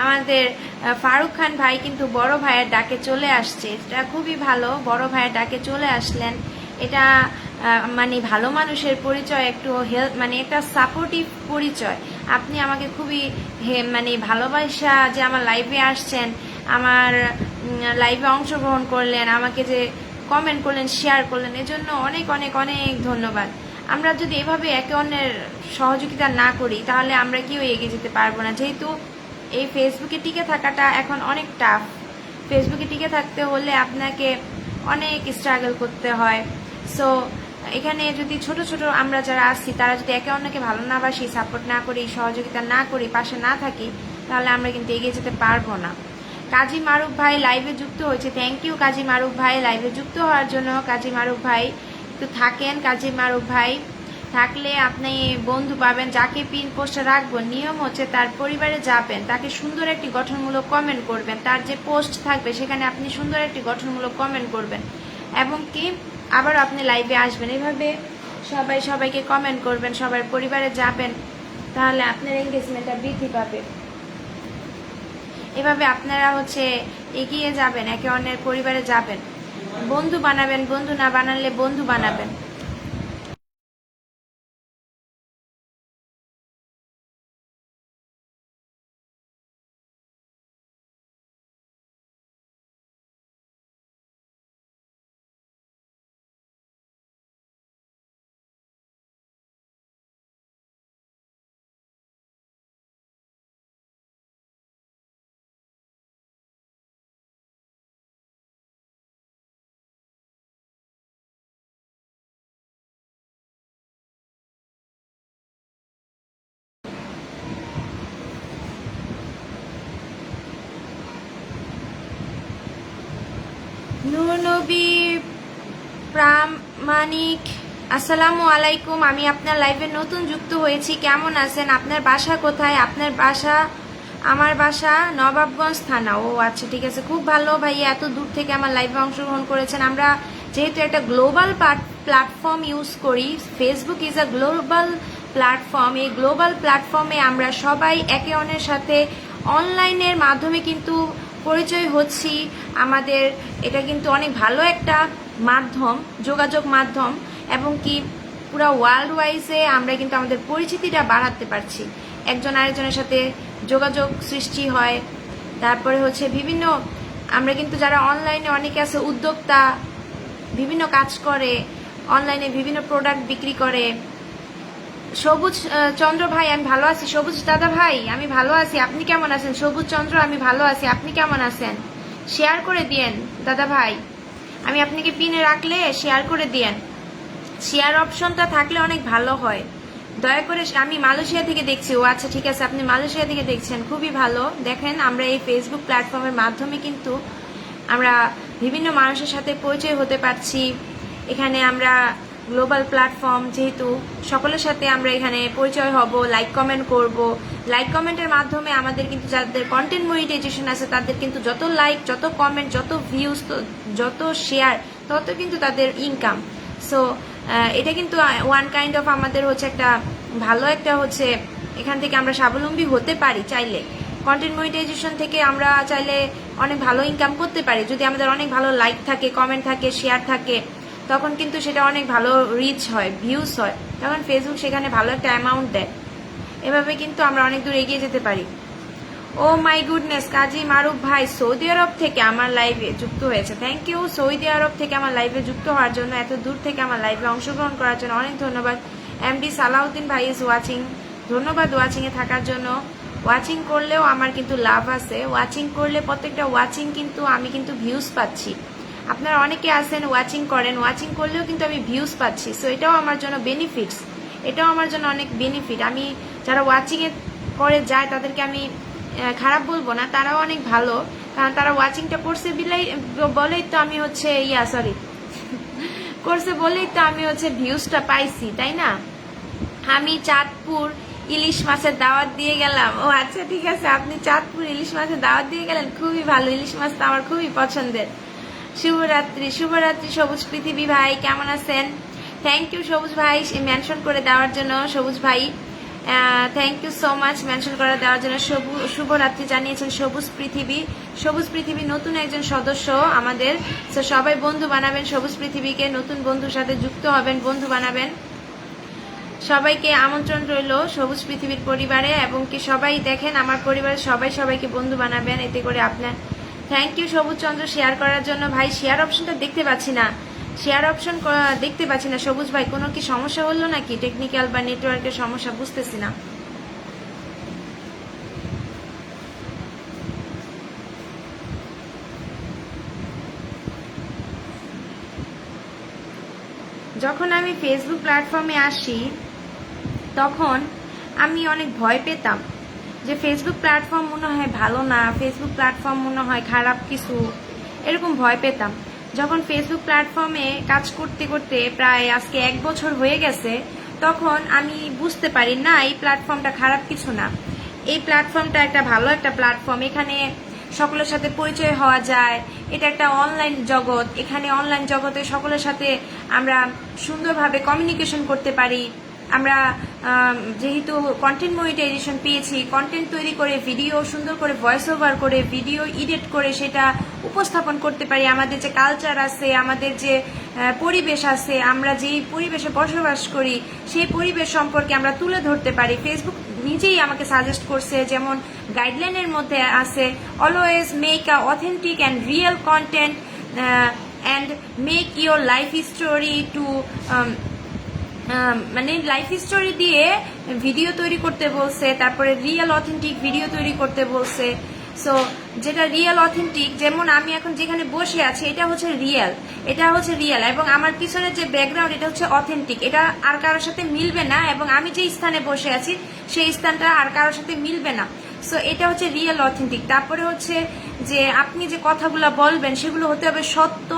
আমাদের ফারুক খান ভাই কিন্তু বড় ভাইয়ের ডাকে চলে আসছে, এটা খুবই ভালো। বড় ভাইয়ের ডাকে চলে আসলেন, এটা মানে ভালো মানুষের পরিচয়, একটু হেল্প মানে একটা সাপোর্টিভ পরিচয়। আপনি আমাকে খুবই মানে ভালোবাসা যে আমার লাইভে আসছেন, আমার লাইভে অংশগ্রহণ করলেন, আমাকে যে কমেন্ট করলেন, শেয়ার করলেন, এজন্য অনেক অনেক অনেক ধন্যবাদ। আমরা যদি এভাবে একে অন্যের সহযোগিতা না করি, তাহলে আমরা কেউ এগিয়ে যেতে পারবো না। যেহেতু এই ফেসবুকে টিকে থাকাটা এখন অনেক টাফ। ফেসবুকে টিকে থাকতে হলে আপনাকে অনেক স্ট্রাগল করতে হয়। সো এখানে যদি ছোট ছোট আমরা যারা আসছি, তারা যদি একে অন্যকে ভালো না বাসি, সাপোর্ট না করি, সহযোগিতা না করি, পাশে না থাকি, তাহলে আমরা কিন্তু এগিয়ে যেতে পারবো না। কাজী মারুফ ভাই লাইভে যুক্ত হয়েছে, থ্যাংক ইউ কাজী মারুফ ভাই লাইভে যুক্ত হওয়ার জন্য। কাজী মারুফ ভাই একটু থাকেন, কাজী মারুফ ভাই থাকলে আপনি বন্ধু পাবেন। যাকে পিন পোস্টে রাখবো, নিয়ম হচ্ছে তার পরিবারে যাবেন, তাকে সুন্দর একটি গঠনমূলক কমেন্ট করবেন। তার যে পোস্ট থাকবে সেখানে আপনি সুন্দর একটি গঠনমূলক কমেন্ট করবেন এবং কি আবার আপনি লাইভে আসবেন। এভাবে সবাই সবাইকে কমেন্ট করবেন, সবার পরিবারে যাবেন, তাহলে আপনার এঙ্গেজমেন্টটা বৃদ্ধি পাবে। এভাবে আপনারা এগিয়ে যাবেন, একে অন্যের পরিবারে যাবেন, বন্ধু বানাবেন, বন্ধু না বানালে বন্ধু বানাবেন। নূর নবী প্রামাণিক, আসসালামু আলাইকুম। আমি আপনার লাইভে নতুন যুক্ত হয়েছি, কেমন আছেন? আপনার বাসা কোথায়? আপনার বাসা? আমার বাসা নবাবগঞ্জ থানা। ও আচ্ছা, ঠিক আছে, খুব ভালো ভাইয়া, এত দূর থেকে আমার লাইভে অংশগ্রহণ করেছেন। আমরা যেহেতু একটা গ্লোবাল প্ল্যাটফর্ম ইউজ করি, Facebook is a global platform. এই গ্লোবাল প্ল্যাটফর্মে আমরা সবাই একে অন্যের সাথে অনলাইনের মাধ্যমে কিন্তু পরিচয় হচ্ছি। আমাদের এটা কিন্তু অনেক ভালো একটা মাধ্যম, যোগাযোগ মাধ্যম, এবং কি পুরো ওয়ার্ল্ড ওয়াইজে আমরা কিন্তু আমাদের পরিচিতিটা বাড়াতে পারছি, একজন আরেকজনের সাথে যোগাযোগ সৃষ্টি হয়। তারপরে বিভিন্ন আমরা কিন্তু যারা অনলাইনে অনেকে আছে উদ্যোক্তা, বিভিন্ন কাজ করে, অনলাইনে বিভিন্ন প্রোডাক্ট বিক্রি করে। সবুজ চন্দ্র ভাই, আমি ভালো আছি। সবুজ দাদা ভাই, আমি ভালো আছি, আপনি কেমন আছেন? সবুজ চন্দ্র, আমি ভালো আছি, আপনি কেমন আছেন? শেয়ার করে দিয়েন দাদা ভাই, আমি আপনাকে পিনে রাখলে শেয়ার করে দিয়েন। শেয়ার অপশনটা থাকলে অনেক ভালো হয়, দয়া করে। আমি মালয়েশিয়া থেকে দেখছি। ও আচ্ছা, ঠিক আছে, আপনি মালয়েশিয়া থেকে দেখছেন, খুবই ভালো। দেখেন, আমরা এই ফেসবুক প্ল্যাটফর্মের মাধ্যমে কিন্তু আমরা বিভিন্ন মানুষের সাথে পরিচয় হতে পারছি। এখানে আমরা গ্লোবাল প্ল্যাটফর্ম, যেহেতু সকলের সাথে আমরা এখানে পরিচয় হব, লাইক কমেন্ট করব। লাইক কমেন্টের মাধ্যমে আমাদের কিন্তু যাদের কন্টেন্ট মনিটাইজেশন আছে তাদের কিন্তু যত লাইক, যত কমেন্ট, যত ভিউজ, যত শেয়ার, তত কিন্তু তাদের ইনকাম। সো এটা কিন্তু ওয়ান কাইন্ড অফ আমাদের একটা ভালো একটা এখান থেকে আমরা স্বাবলম্বী হতে পারি চাইলে। কন্টেন্ট মনিটাইজেশন থেকে আমরা চাইলে অনেক ভালো ইনকাম করতে পারি যদি আমাদের অনেক ভালো লাইক থাকে, কমেন্ট থাকে, শেয়ার থাকে। তখন কিন্তু সেটা অনেক ভালো রিচ হয়, ভিউজ হয়, তখন ফেসবুক সেখানে ভালো একটা অ্যামাউন্ট দেয়। এভাবে কিন্তু আমরা অনেক দূর এগিয়ে যেতে পারি। ও মাই গুডনেস, কাজী মারুফ ভাই সৌদি আরব থেকে আমার লাইভে যুক্ত হয়েছে। থ্যাংক ইউ সৌদি আরব থেকে আমার লাইভে যুক্ত হওয়ার জন্য, এত দূর থেকে আমার লাইভে অংশগ্রহণ করার জন্য অনেক ধন্যবাদ। এমডি সালাউদ্দিন ভাই ইজ ওয়াচিং, ধন্যবাদ ওয়াচিংয়ে থাকার জন্য। ওয়াচিং করলেও আমার কিন্তু লাভ আছে, ওয়াচিং করলে প্রত্যেকটা ওয়াচিং কিন্তু আমি কিন্তু ভিউজ পাচ্ছি। আপনারা অনেকে আছেন ওয়াচিং করেন, ওয়াচিং করলেও কিন্তু আমি ভিউজ পাচ্ছি। সো এটাও আমার জন্য বেনিফিটস, এটাও আমার জন্য অনেক বেনিফিট। আমি যারা ওয়াচিংয়ে করে যায় তাদেরকে আমি খারাপ বলবো না, তারাও অনেক ভালো, কারণ তারা ওয়াচিংটা করছে বলেই তো আমি করছে বলেই তো আমি ভিউজটা পাইছি, তাই না? আমি চাঁদপুর ইলিশ মাছের দাওয়াত দিয়ে গেলাম। ও আচ্ছা, ঠিক আছে, আপনি চাঁদপুর ইলিশ মাছের দাওয়াত দিয়ে গেলেন, খুবই ভালো। ইলিশ মাছ তো আমার খুবই পছন্দের। শুভরাত্রি, শুভরাত্রি সবুজ পৃথিবী ভাই, কেমন আছেন? থ্যাংক ইউ সবুজ ভাই মেনশন করে দেওয়ার জন্য। সবুজ ভাই thank you so much mention করে দেওয়ার জন্য। শুভরাত্রি জানিয়েছেন সবুজ পৃথিবী। সবুজ পৃথিবী নতুন একজন সদস্য আমাদের। তো সবাই বন্ধু বানাবেন সবুজ পৃথিবীকে, নতুন বন্ধুর সাথে যুক্ত হবেন, বন্ধু বানাবেন। সবাইকে আমন্ত্রণ রইল সবুজ পৃথিবীর পরিবারে, এবং কি সবাই দেখেন আমার পরিবারের সবাই সবাইকে বন্ধু বানাবেন, এতে করে আপনার। থ্যাংক ইউ সবুজ চন্দ্র শেয়ার করার জন্য। ভাই শেয়ার অপশনটা দেখতে পাচ্ছি না, শেয়ার অপশন দেখতে পাচ্ছি না সবুজ ভাই, কোনো কি সমস্যা হলো নাকি? টেকনিক্যাল বা নেটওয়ার্কের সমস্যা, বুঝতেছি না। যখন আমি ফেসবুক প্ল্যাটফর্মে আসি তখন আমি অনেক ভয় পেতাম যে ফেসবুক প্ল্যাটফর্ম মনে হয় ভালো না, ফেসবুক প্ল্যাটফর্ম মনে হয় খারাপ কিছু, এরকম ভয় পেতাম। যখন ফেসবুক প্ল্যাটফর্মে কাজ করতে করতে প্রায় আজকে 1 বছর হয়ে গেছে, তখন আমি বুঝতে পারি না এই প্ল্যাটফর্মটা খারাপ কিছু না, এই প্ল্যাটফর্মটা একটা ভালো একটা প্ল্যাটফর্ম। এখানে সকলের সাথে পরিচয় হওয়া যায়। এটা একটা অনলাইন জগৎ, এখানে অনলাইন জগতে সকলের সাথে আমরা সুন্দরভাবে কমিউনিকেশন করতে পারি। আমরা যেহেতু কন্টেন্ট মনিটাইজেশন পেয়েছি, কন্টেন্ট তৈরি করে ভিডিও সুন্দর করে ভয়েস ওভার করে ভিডিও এডিট করে সেটা উপস্থাপন করতে পারি। আমাদের যে কালচার আছে, আমাদের যে পরিবেশ আছে, আমরা যেই পরিবেশে বসবাস করি সেই পরিবেশ সম্পর্কে আমরা তুলে ধরতে পারি। ফেসবুক নিজেই আমাকে সাজেস্ট করছে, যেমন গাইডলাইনের মধ্যে আছে, always make a authentic and real content and make your life story to মানে লাইফ স্টোরি দিয়ে ভিডিও তৈরি করতে বলছে, তারপরে রিয়েল অথেন্টিক ভিডিও তৈরি করতে বলছে। সো যেটা রিয়েল অথেন্টিক, যেমন আমি এখন যেখানে বসে আছি এটা হচ্ছে রিয়েল, এবং আমার পিছনে যে ব্যাকগ্রাউন্ড এটা হচ্ছে অথেন্টিক, এটা আর কারোর সাথে মিলবে না, এবং আমি যে স্থানে বসে আছি সেই স্থানটা আর কারোর সাথে মিলবে না। সো এটা হচ্ছে রিয়েল অথেন্টিক। তারপরে হচ্ছে যে আপনি যে কথাগুলো বলবেন সেগুলো হতে হবে সত্য,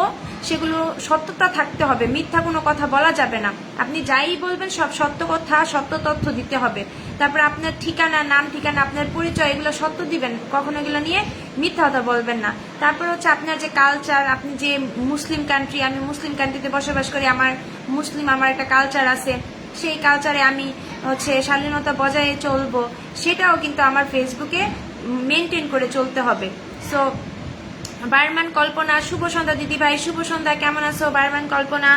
সেগুলো সত্যতা থাকতে হবে, মিথ্যা কোনো কথা বলা যাবে না। আপনি যাই বলবেন সব সত্য কথা, সত্য তথ্য দিতে হবে। তারপরে আপনার ঠিকানা, নাম ঠিকানা, আপনার পরিচয়, এগুলো সত্য দিবেন, কখনো এগুলো নিয়ে মিথ্যা কথা বলবেন না। তারপর হচ্ছে আপনার যে কালচার, আপনি যে মুসলিম কান্ট্রি, আমি মুসলিম কান্ট্রিতে বসবাস করি, আমার একটা কালচার আছে, সেই কালচারে আমি হচ্ছে শালীনতা বজায় চলবো, সেটাও কিন্তু আমার ফেসবুকে মেনটেন করে চলতে হবে। সো বারমান কল্পনা, শুভ সন্ধ্যা দিদি ভাই, শুভ সন্ধ্যা, কেমন আছো? বারমান কল্পনা,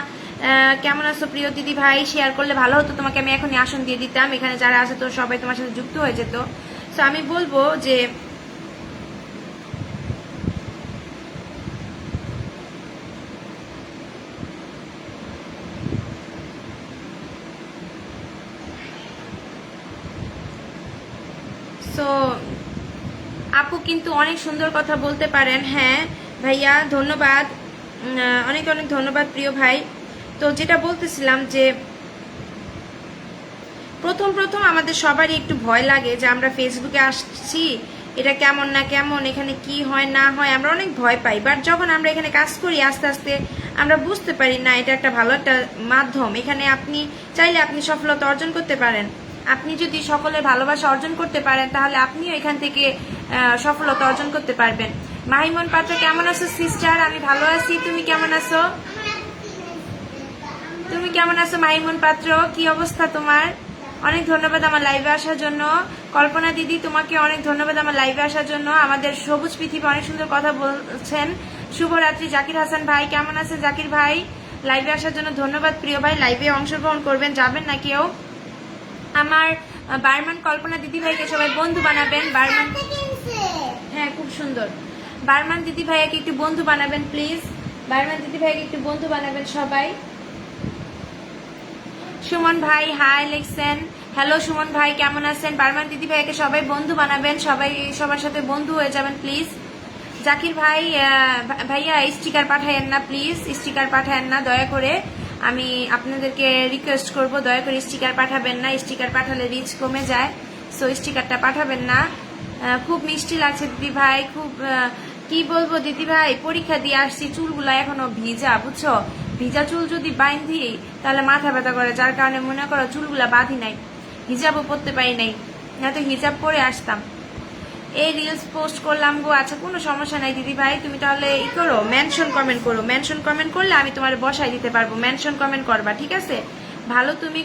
কেমন আছো প্রিয় দিদি ভাই? শেয়ার করলে ভালো হতো, তোমাকে আমি এখনই আসন দিয়ে দিতাম, এখানে যারা আছে তো সবাই তোমার সাথে যুক্ত হয়ে যেত। সো আমি বলবো যে সো আপু কিন্তু অনেক সুন্দর কথা বলতে পারেন। হ্যাঁ ভাইয়া, ধন্যবাদ, অনেক অনেক ধন্যবাদ প্রিয় ভাই। তো যেটা বলতেছিলাম যে প্রথম আমাদের সবারই একটু ভয় লাগে যে আমরা ফেসবুকে আসছি, এটা কেমন না কেমন, এখানে কি হয় না হয়, আমরা অনেক ভয় পাই। বাট যখন আমরা এখানে কাজ করি আস্তে আস্তে আমরা বুঝতে পারি না এটা একটা ভালো একটা মাধ্যম। এখানে আপনি চাইলে আপনি সফলতা অর্জন করতে পারেন। আপনি যদি সকলের ভালোবাসা অর্জন করতে পারেন তাহলে আপনিও এখান থেকে সফলতা অর্জন করতে পারবেন। মাহিমন পাত্র, কেমন আছো সিস্টার? আমি ভালো আছি, তুমি কেমন আছো? মাহিমন পাত্র, কি অবস্থা তোমার? অনেক ধন্যবাদ আমার লাইভে আসার জন্য। কল্পনা দিদি, তোমাকে অনেক ধন্যবাদ আমার লাইভে আসার জন্য। আমাদের সবুজ পৃথিবী অনেক সুন্দর কথা বলছেন। শুভরাত্রি। জাকির হাসান ভাই, কেমন আছেন জাকির ভাই? লাইভে আসার জন্য ধন্যবাদ প্রিয় ভাই। লাইভে অংশগ্রহণ করবেন, যাবেন না কেউ। আমার বারমান কল্পনা দিদি ভাইকে সবাই বন্ধু বানাবেন। বারমান, হ্যাঁ খুব সুন্দর। বারমান দিদি ভাইকে একটু বন্ধু বানাবেন প্লিজ। বারমান দিদি ভাইকে একটু বন্ধু বানাবেন সবাই। সুমন ভাই হাই লিখছেন, হ্যালো সুমন ভাই, কেমন আছেন? বারমান দিদি ভাইকে সবাই বন্ধু বানাবেন, সবাই সবার সাথে বন্ধু হয়ে যাবেন প্লিজ। জাকির ভাই, ভাইয়া স্টিকার পাঠায়েন না প্লিজ, স্টিকার পাঠায়েন না দয়া করে, আমি আপনাদেরকে রিকোয়েস্ট করব, দয়া করে স্টিকার পাঠাবেন না, স্টিকার পাঠালে রিচ কমে যায়। সো স্টিকারটা পাঠাবেন না। খুব মিষ্টি লাগছে দিদি ভাই, খুব কি বলবো দিদি ভাই, পরীক্ষা দিয়ে আসছি, চুলগুলা এখনো ভিজা, বুঝছো? ভিজা চুল যদি বাঁধি তাহলে মাথা ব্যথা করে, যার কারণে মনে করো চুলগুলা বাঁধি নাই, হিজাবও পরতে পারি নাই, না তো হিজাব পরে আসতাম। এই রিলস পোস্ট করলাম গো। আচ্ছা কোনো সমস্যা নাই দিদি ভাই, তুমি তাহলে ই করো, মেনশন কমেন্ট করো, মেনশন কমেন্ট করলে আমি তোমার বসাই দিতে পারবো, মেনশন কমেন্ট করবা, ঠিক আছে? ভালো, তুমি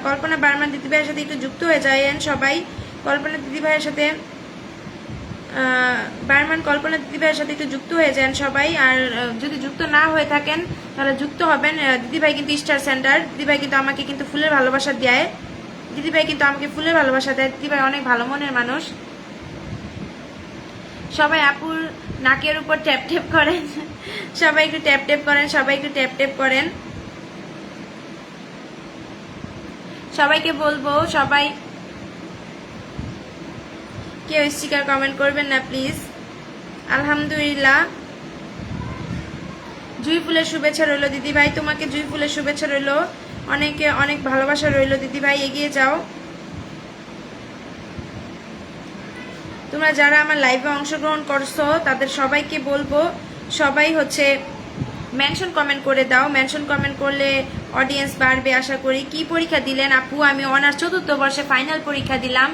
কল্পনা বার্মান দিদি ভাইয়ের সাথে একটু যুক্ত হয়ে যায়েন সবাই। কল্পনা দিদি ভাইয়ের সাথে, বারমান কল্পনা দিদি ভাইয়ের সাথে একটু যুক্ত হয়ে যান সবাই। আর যদি যুক্ত না হয়ে থাকেন তাহলে যুক্ত হবেন। দিদি ভাই কিন্তু স্টার সেন্টার, দিদি ভাই কিন্তু আমাকে কিন্তু ফুলের ভালোবাসা দেয়, দিদি ভাই কিন্তু আমাকে ফুলের ভালোবাসা দেয়, দিদি ভাই অনেক ভালো মনের মানুষ। সবাই আপুর নাকের উপর ট্যাপ ট্যাপ করেন, সবাই একটু ট্যাপ ট্যাপ করেন, সবাই একটু ট্যাপ ট্যাপ করেন। সবাইকে বলবো, সবাই কেউ স্টিকার কমেন্ট করবেন না প্লিজ। আলহামদুলিল্লাহ, জুই ফুলের শুভেচ্ছা রইল দিদি ভাই, তোমাকে জুই ফুলের শুভেচ্ছা রইল, অনেকে অনেক ভালোবাসা রইল দিদি ভাই, এগিয়ে যাও। তোমরা যারা আমার লাইভে অংশগ্রহণ করছো তাদের সবাইকে বলবো, সবাই হচ্ছে মেনশন কমেন্ট করে দাও, মেনশন কমেন্ট করলে অডিয়েন্স বাড়বে আশা করি। কি পরীক্ষা দিলেন আপু? আমি অনার্স 4th বর্ষে ফাইনাল পরীক্ষা দিলাম।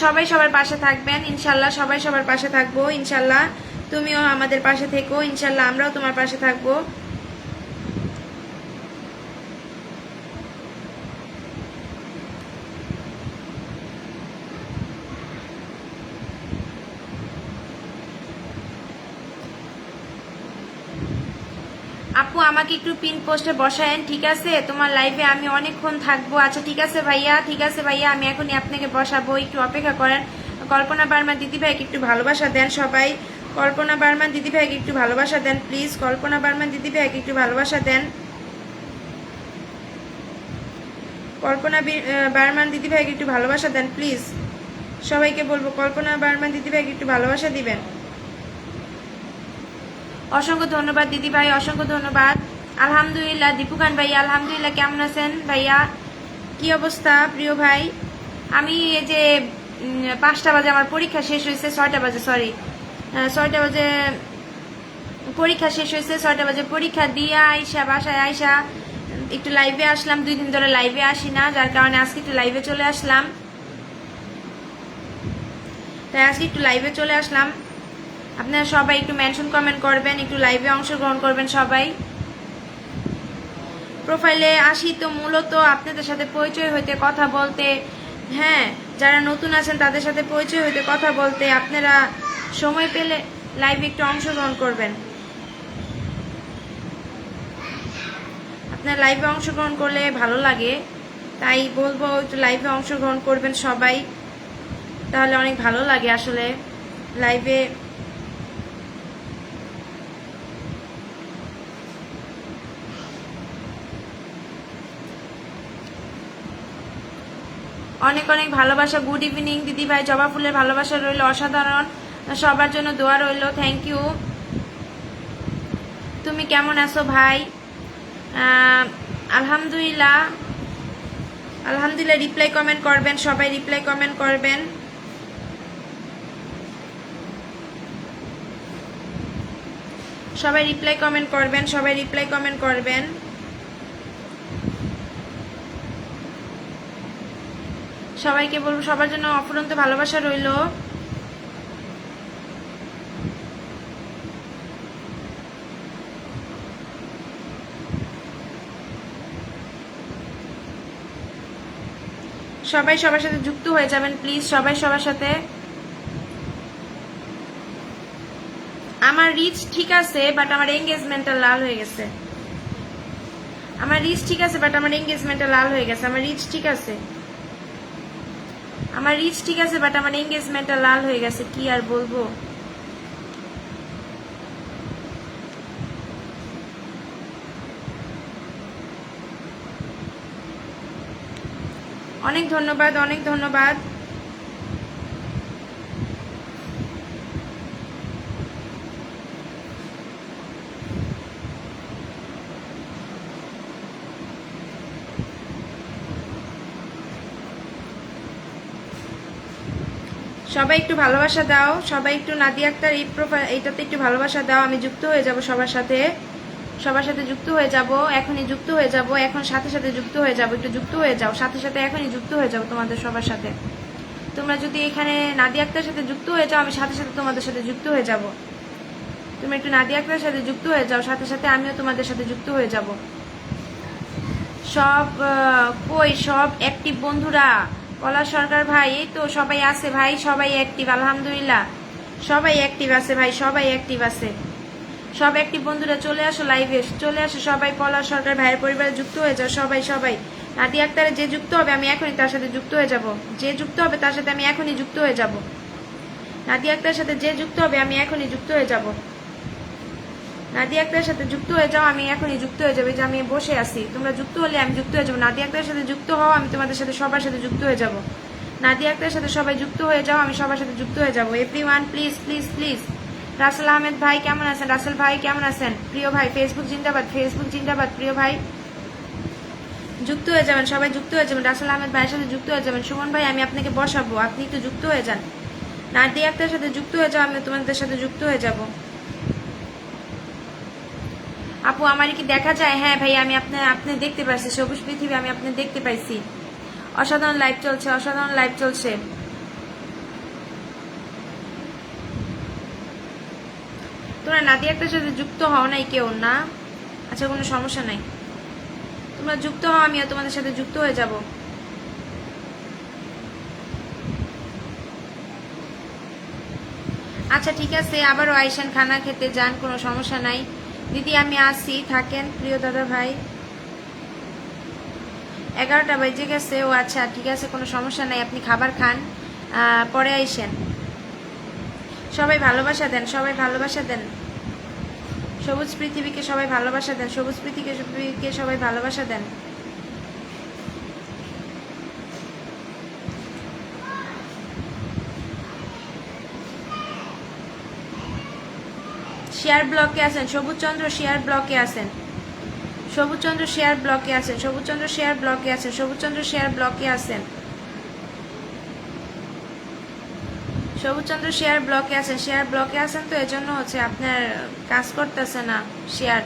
সবাই সবার পাশে থাকবেন ইনশাল্লাহ, সবাই সবার পাশে থাকবো ইনশাল্লাহ। তুমিও আমাদের পাশে থেকো ইনশাল্লাহ, আমরাও তোমার পাশে থাকবো। আপু আমাকে একটু পিন পোস্টে বসায়েন, ঠিক আছে? তোমার লাইভে আমি অনেকক্ষণ থাকবো। আচ্ছা ঠিক আছে ভাইয়া, ঠিক আছে ভাইয়া, আমি এখনই আপনাকে বসাবো, একটু অপেক্ষা করেন। কল্পনা বার্মা দিদি ভাইকে একটু ভালোবাসা দেন সবাই। কল্পনা বার্মা দিদি ভাইকে একটু ভালোবাসা দেন প্লিজ। কল্পনা বার্মা দিদি ভাইকে একটু ভালোবাসা দেন। কল্পনা বার্মান দিদি ভাইকে একটু ভালোবাসা দেন প্লিজ। সবাইকে বলবো কল্পনা বার্মান দিদি ভাইকে একটু ভালোবাসা দিবেন। অসংখ্য ধন্যবাদ দিদি ভাই, অসংখ্য ধন্যবাদ। আলহামদুলিল্লাহ দীপু খান ভাইয়া, আলহামদুলিল্লাহ। কেমন আছেন ভাইয়া? কি অবস্থা প্রিয় ভাই? আমি এই যে 5টা বাজে আমার পরীক্ষা শেষ হয়েছে, 6টা বাজে, সরি 6টা বাজে পরীক্ষা শেষ হয়েছে, 6টা বাজে পরীক্ষা দিয়ে আইসা বাসায় আইসা একটু লাইভে আসলাম। 2 দিন ধরে লাইভে আসি না, যার কারণে আজকে একটু লাইভে চলে আসলাম। তাই আজকে একটু লাইভে চলে আসলাম। আপনারা সবাই একটু মেনশন কমেন্ট করবেন, একটু লাইভে অংশগ্রহণ করবেন সবাই। প্রোফাইলে আসি তো মূলত আপনাদের সাথে পরিচয় হইতে, কথা বলতে। হ্যাঁ, যারা নতুন আছেন তাদের সাথে পরিচয় হইতে, কথা বলতে। আপনারা সময় পেলে লাইভে একটু অংশগ্রহণ করবেন। আপনারা লাইভে অংশগ্রহণ করলে ভালো লাগে, তাই বলবো একটু লাইভে অংশগ্রহণ করবেন সবাই, তাহলে অনেক ভালো লাগে আসলে লাইভে। অনেক অনেক ভালোবাসা। গুড ইভিনিং দিদি ভাই, জবা ফুলের ভালোবাসা রইল অসাধারণ, সবার জন্য দোয়া রইল। Thank you. তুমি কেমন আছো ভাই? আলহামদুলিল্লাহ, আলহামদুলিল্লাহ। রিপ্লাই কমেন্ট করবেন সবাই, রিপ্লাই কমেন্ট করবেন। সবাই রিপ্লাই কমেন্ট করবেন, সবাই রিপ্লাই কমেন্ট করবেন। সবাইকে বলবো সবার জন্য অফুরন্ত ভালোবাসা রইল। সবাই সবার সাথে যুক্ত হয়ে যাবেন প্লিজ, সবাই সবার সাথে। আমার রিচ ঠিক আছে, বাট আমার এঙ্গেজমেন্টটা লাল হয়ে গেছে। আমার রিচ ঠিক আছে, বাট আমার এঙ্গেজমেন্টটা লাল হয়ে গেছে। আমার রিচ ঠিক আছে, আমার রিচ ঠিক আছে, বাট আমার এঙ্গেজমেন্টটা লাল হয়ে গেছে। কি আর বলবো। অনেক ধন্যবাদ, অনেক ধন্যবাদ। সবাই একটু ভালোবাসা দাও, সবাই একটু নাদিয়া আক্তার এই প্রোফাইল এইটাতে একটু ভালোবাসা দাও। আমি যুক্ত হয়ে যাব সবার সাথে, সবার সাথে যুক্ত হয়ে যাব। এখনই যুক্ত হয়ে যাব, এখন সাথে সাথে যুক্ত হয়ে যাব। একটু যুক্ত হয়ে যাও সাথে সাথে, এখনই যুক্ত হয়ে যাবো তোমাদের সবার সাথে। তোমরা যদি এখানে নাদিয়া আক্তার সাথে যুক্ত হয়ে যাও, আমি সাথে সাথে তোমাদের সাথে যুক্ত হয়ে যাব। তুমি একটু নাদিয়া আক্তারের সাথে যুক্ত হয়ে যাও, সাথে সাথে আমিও তোমাদের সাথে যুক্ত হয়ে যাব। সব কই সব অ্যাক্টিভ বন্ধুরা? পলাশ সরকার ভাই, এই তো সবাই আছে ভাই, সবাই অ্যাক্টিভ আলহামদুলিল্লাহ। সবাই অ্যাক্টিভ আছে ভাই, সবাই অ্যাক্টিভ আছে। সব অ্যাক্টিভ বন্ধুরা চলে আসো লাইভে, চলে আসো সবাই। পলাশ সরকার ভাইয়ের পরিবারে যুক্ত হয়ে যাও সবাই সবাই। নাদিয়া আক্তারে যে যুক্ত হবে আমি এখনই তার সাথে যুক্ত হয়ে যাব। যে যুক্ত হবে তার সাথে আমি এখনই যুক্ত হয়ে যাব। নাদিয়া আক্তারের সাথে যে যুক্ত হবে আমি এখনই যুক্ত হয়ে যাব। নাদিয়া আক্তারের সাথে যুক্ত হয়ে যাও, আমি এখনই যুক্ত হয়ে যাবো। যে আমি বসে আছি, তোমরা যুক্ত হলে আমি যুক্ত হয়ে যাবো। নাদিয়া আক্তারের সাথে যুক্ত হও, আমি তোমাদের সাথে সবার সাথে যুক্ত হয়ে যাব। নাদিয়া আক্তারের সাথে সবাই যুক্ত হয়ে যাও, আমি সবার সাথে যুক্ত হয়ে যাবো। Everyone please please please. Rasel Ahmed ভাই কেমন আছেন? রাসেল ভাই কেমন আছেন? প্রিয় ভাই ফেসবুক জিন্দাবাদ, ফেসবুক জিন্দাবাদ। প্রিয় ভাই যুক্ত হয়ে যাবেন, সবাই যুক্ত হয়ে যাবেন। রাসেল আহমেদ ভাইয়ের সাথে যুক্ত হয়ে যাবেন। সুমন ভাই আমি আপনাকে বসাবো, আপনি একটু যুক্ত হয়ে যান। নাদিয়া আক্তারের সাথে যুক্ত হয়ে যাও, আমি তোমাদের সাথে যুক্ত হয়ে যাব। আপু আমার কি দেখা যায়? হ্যাঁ ভাই, আমি আপনি দেখতে পাচ্ছি, সবুজ পৃথিবী আমি আপনি দেখতে পাইছি। অসাধারণ লাইভ চলছে, অসাধারণ লাইভ চলছে। তোমরা নাদিয়াটার সাথে যুক্ত হও নাই কেউ না? আচ্ছা, কোনো সমস্যা নাই, তোমরা যুক্ত হও, আমিও তোমাদের সাথে যুক্ত হয়ে যাব। আচ্ছা ঠিক আছে, আবারও আইসান, খানা খেতে যান, কোনো সমস্যা নাই। দিদি আমি আসি, থাকেন প্রিয় দাদা ভাই। 11টা বেজে গেছে। ও আচ্ছা ঠিক আছে, কোনো সমস্যা নাই, আপনি খাবার খান, পরে আইসেন। সবাই ভালোবাসা দেন, সবাই ভালোবাসা দেন, সবুজ পৃথিবীকে সবাই ভালোবাসা দেন, সবুজ পৃথিবীকে সবাই ভালোবাসা দেন। শেয়ার ব্লকে আছেন সবুজ চন্দ্র, শেয়ার ব্লকে আছেন সবুজ চন্দ্র, শেয়ার ব্লকে আছেন সবুজ চন্দ্র, শেয়ার ব্লকে আছেন সবুজ চন্দ্র, শেয়ার ব্লকে আছেন সবুজ চন্দ্র, শেয়ার ব্লকে আছেন, শেয়ার ব্লকে আছেন। তো এজন্য হচ্ছে আপনার কাজ করতেছে না শেয়ার।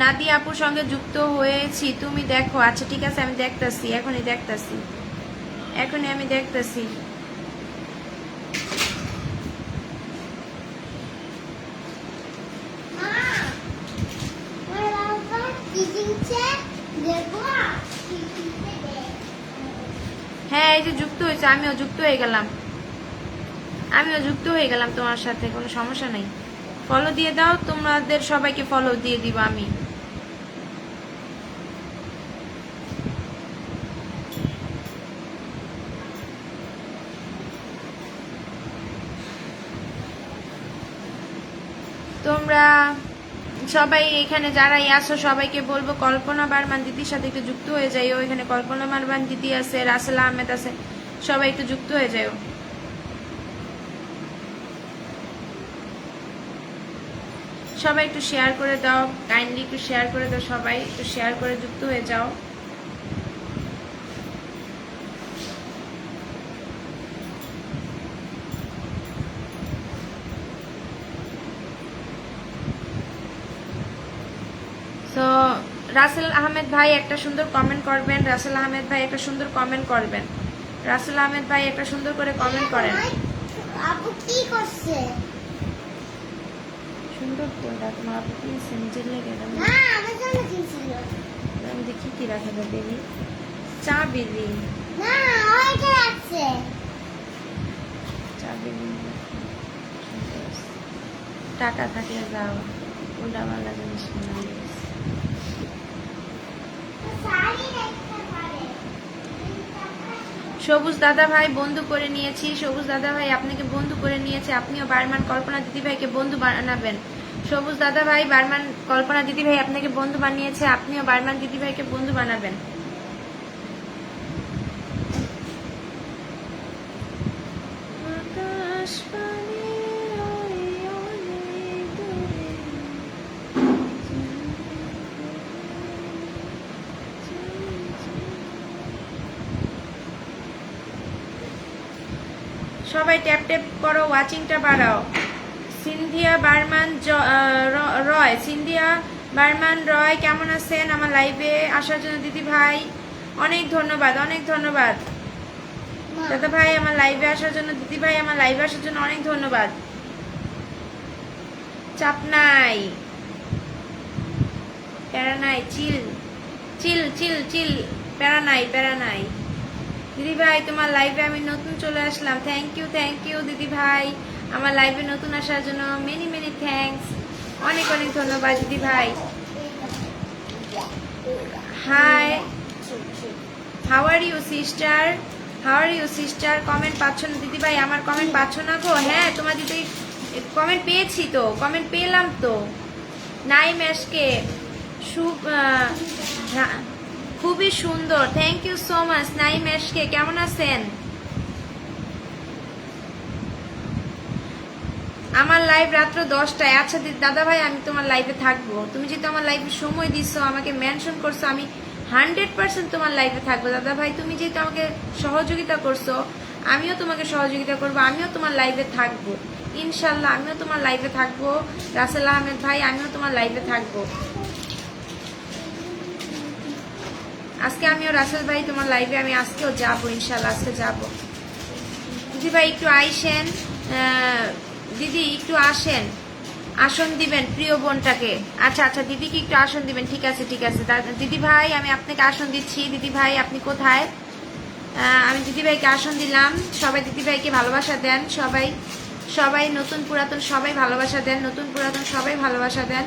নাদিয়া আপুর সঙ্গে যুক্ত হয়েছি, তুমি দেখো। আচ্ছা ঠিক আছে, আমি দেখতাছি, এখনই দেখতাছি, এখনই আমি দেখতাছি। হ্যাঁ এই যে যুক্ত হয়েছে, আমিও যুক্ত হয়ে গেলাম, আমিও যুক্ত হয়ে গেলাম তোমার সাথে, কোনো সমস্যা নেই। ফলো দিয়ে দাও, তোমাদের সবাইকে ফলো দিয়ে দিব আমি। তোমরা সবাই এখানে যারাই আসো সবাইকে বলবো কল্পনা বারমান দিদির সাথে একটু যুক্ত হয়ে যাইও। এখানে কল্পনা বারমান দিদি আছে, রাসেল আহমেদ আছে, সবাই একটু যুক্ত হয়ে যাইও। সবাই একটু শেয়ার করে দাও, কাইন্ডলি একটু শেয়ার করে দাও, সবাই একটু শেয়ার করে যুক্ত হয়ে যাও। তো রাসেল আহমেদ ভাই একটা সুন্দর কমেন্ট করবেন, রাসেল আহমেদ ভাই একটা সুন্দর কমেন্ট করবেন, রাসেল আহমেদ ভাই একটা সুন্দর করে কমেন্ট করেন। আপু কি করছে? সুন্দর তো, তোমার আপু কিনছে নিজের লেগে। না আমার জন্য কিনছিল। আমি দেখি কি রাখা যাবে, বেবি চা, বেবি না ওইটা আছে চা, বেবি টাকা থাকলে যাও, উল্টাপাল্টা জিনিস কিনা। সবুজ দাদা ভাই বন্ধু করে নিয়েছি, সবুজ দাদা ভাই আপনাকে বন্ধু করে নিয়েছে, আপনিও বারমান কল্পনা দিদি ভাইকে বন্ধু বানাবেন। সবুজ দাদা ভাই বারমান কল্পনা দিদি ভাই আপনাকে বন্ধু বানিয়েছে, আপনিও বারমান দিদি ভাইকে বন্ধু বানাবেন। সবাই ট্যাপ ট্যাপ করো, ওয়াচিংটা বাড়াও। সিন্ধিয়া বারমান রয়, সিন্ধিয়া বারমান রয় কেমন আছেন? আমার লাইভে আসার জন্য দিদি ভাই অনেক ধন্যবাদ, অনেক ধন্যবাদ। দাদা ভাই আমার লাইভে আসার জন্য, দিদি ভাই আমার লাইভে আসার জন্য অনেক ধন্যবাদ। চাপ নাই, প্যারা নাই, চিল চিল চিল চিল, প্যারা নাই, প্যারা নাই। দিদি ভাই তোমার লাইভে আমি নতুন চলে আসলাম, থ্যাংক ইউ দিদি ভাই, আমার লাইভে নতুন আসার জন্য মেনি মেনি থ্যাঙ্কস, অনেক অনেক ধন্যবাদ দিদি ভাই। Hi, how are you sister, how are you sister? Comment পাচ্ছ না দিদি ভাই, আমার কমেন্ট পাচ্ছ না গো? হ্যাঁ তোমার দিদি কমেন্ট পেয়েছি তো, কমেন্ট পেলাম তো। নাইম এসকে খুবই সুন্দর, thank you so much Naim SK, কেমন আছেন? আমার লাইভ রাত্র 10টায়। আচ্ছা দাদা ভাই আমি তোমার লাইভে থাকবো, তুমি যেহেতু আমার লাইভে সময় দিচ্ছ, আমাকে মেনশন করছো, আমি 100% তোমার লাইভে থাকবো। দাদা ভাই তুমি যেহেতু আমাকে সহযোগিতা করছো, আমিও তোমাকে সহযোগিতা করবো, আমিও তোমার লাইভে থাকবো। ইনশাল্লাহ আমিও তোমার লাইভে থাকবো। রাসেল আহমেদ ভাই, আমিও তোমার লাইভে থাকবো। আজকে আমিও রাসেল ভাই তোমার লাইভে আমি আজকেও যাবো, ইনশাল্লাহ আজকে যাবো। দিদি ভাই একটু আইসেন, দিদি একটু আসেন, আসন দিবেন প্রিয় বোনটাকে। আচ্ছা আচ্ছা, দিদিকে একটু আসন দিবেন, ঠিক আছে ঠিক আছে। দিদি ভাই আমি আপনাকে আসন দিচ্ছি। দিদি ভাই আপনি কোথায়? আমি দিদি ভাইকে আসন দিলাম। সবাই দিদি ভাইকে ভালোবাসা দেন, সবাই সবাই নতুন পুরাতন সবাই ভালোবাসা দেন, নতুন পুরাতন সবাই ভালোবাসা দেন।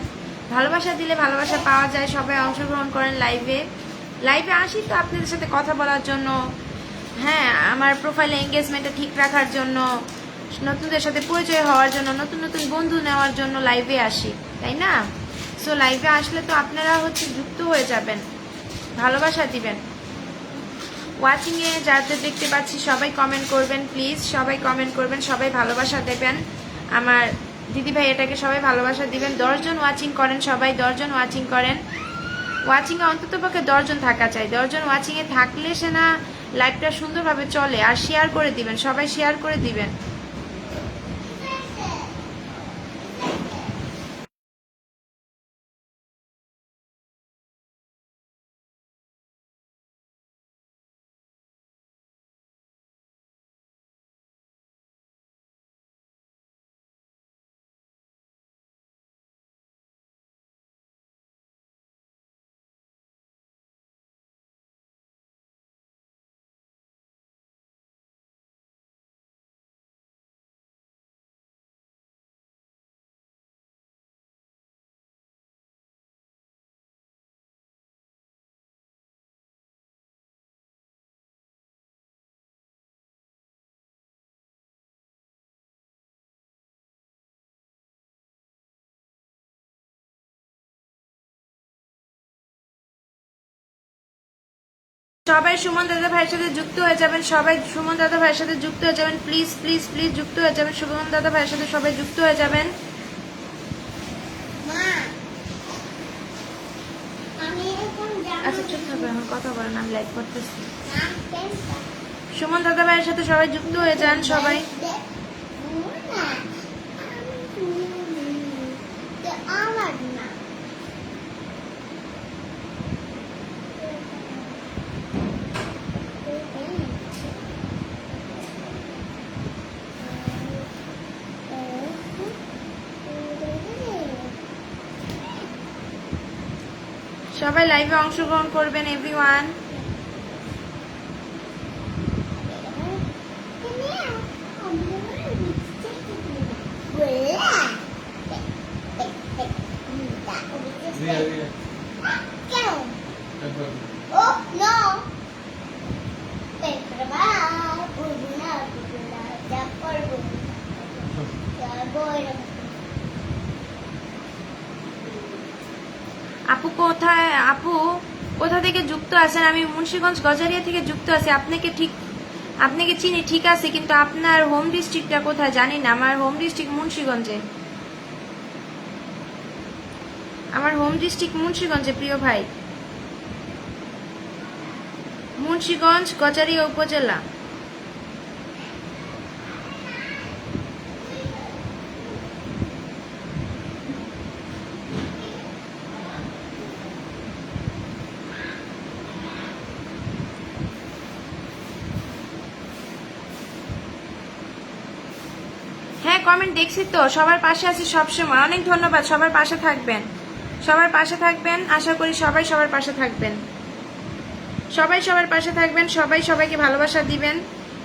ভালোবাসা দিলে ভালোবাসা পাওয়া যায়। সবাই অংশগ্রহণ করেন লাইভে। লাইভে আসি তো আপনাদের সাথে কথা বলার জন্য, হ্যাঁ, আমার প্রোফাইলে এঙ্গেজমেন্টটা ঠিক রাখার জন্য, নতুনদের সাথে পরিচয় হওয়ার জন্য, নতুন নতুন বন্ধু নেওয়ার জন্য লাইভে আসি, তাই না? সো লাইভে আসলে তো আপনারা যুক্ত হয়ে যাবেন, ভালোবাসা দিবেন। ওয়াচিংয়ে যাদের দেখতে পাচ্ছি সবাই কমেন্ট করবেন প্লিজ, সবাই কমেন্ট করবেন, সবাই ভালোবাসা দেবেন আমার দিদি ভাই, এটাকে সবাই ভালোবাসা দিবেন। 10 জন ওয়াচিং করেন, সবাই 10 জন ওয়াচিং করেন। ওয়াচিংয়ে অন্তত পক্ষে 10 জন থাকা চাই। 10 জন ওয়াচিংয়ে থাকলে সে না লাইভটা সুন্দরভাবে চলে। আর শেয়ার করে দিবেন, সবাই শেয়ার করে দিবেন। সবাই সুমন দাদা ভাইয়ের সাথে যুক্ত হয়ে যাবেন, সবাই সুমন দাদা ভাইয়ের সাথে যুক্ত হয়ে যাবেন, প্লিজ প্লিজ প্লিজ যুক্ত হয়ে যাবেন। সুমন দাদা ভাইয়ের সাথে সবাই যুক্ত হয়ে যাবেন। মা, আমি এখন যাব। আচ্ছা চুপ থাকবে, এখন কথা বলেন, আমি লাইভ করতেছি। না, পেনটা। সুমন দাদা ভাইয়ের সাথে সবাই যুক্ত হয়ে যান, সবাই। না, আমার না। সবাই লাইভে অংশগ্রহণ করবেন everyone. Oh, no. Prepara, pulbuna, ya polvo. Ya voy. আপু কোথায়? আপু কোথা থেকে যুক্ত আছেন? আমি মুন্সিগঞ্জ গজারিয়া থেকে যুক্ত আছি। আপনাকে চিনি ঠিক আছে, কিন্তু আপনার হোম ডিস্ট্রিক্টটা কোথায় জানি না। আমার হোম ডিস্ট্রিক্ট মুন্সিগঞ্জে, আমার হোম ডিস্ট্রিক্ট মুন্সিগঞ্জে প্রিয় ভাই, মুন্সিগঞ্জ গজারিয়া উপজেলা। হ্যাঁ কমেন্ট দেখছি তো, সবার পাশে আছি সবসময়। অনেক ধন্যবাদ, সবার পাশে থাকবেন, সবার পাশে থাকবেন। আশা করি সবাই সবার পাশে থাকবেন, সবাই সবার পাশে থাকবেন, সবাই সবাইকে ভালোবাসা দিবেন।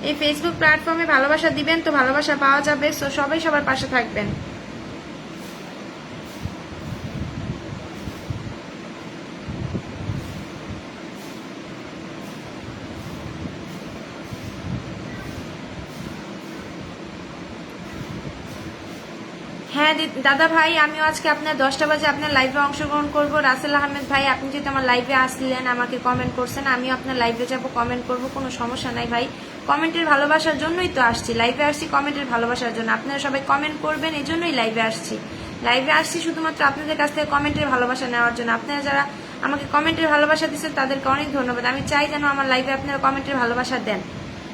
এই ফেসবুক প্ল্যাটফর্মে ভালোবাসা দিবেন তো ভালোবাসা পাওয়া যাবে। সো সবাই সবার পাশে থাকবেন। হ্যাঁ দাদা ভাই, আমিও আজকে আপনার 10টা বাজে আপনার লাইভে অংশগ্রহণ করব। রাসেল আহমেদ ভাই, আপনি যেহেতু আমার লাইভে আসলেন, আমাকে কমেন্ট করছেন, আমিও আপনার লাইভে যাব, কমেন্ট করব, কোনো সমস্যা নাই ভাই। কমেন্টের ভালোবাসার জন্যই তো আসছি, লাইভে আসছি কমেন্টের ভালোবাসার জন্য। আপনারা সবাই কমেন্ট করবেন, এই জন্যই লাইভে আসছি। লাইভে আসছি শুধুমাত্র আপনাদের কাছ থেকে কমেন্টের ভালোবাসা নেওয়ার জন্য। আপনারা যারা আমাকে কমেন্টের ভালোবাসা দিচ্ছেন তাদেরকে অনেক ধন্যবাদ। আমি চাই যেন আমার লাইভে আপনারা কমেন্টের ভালোবাসা দেন।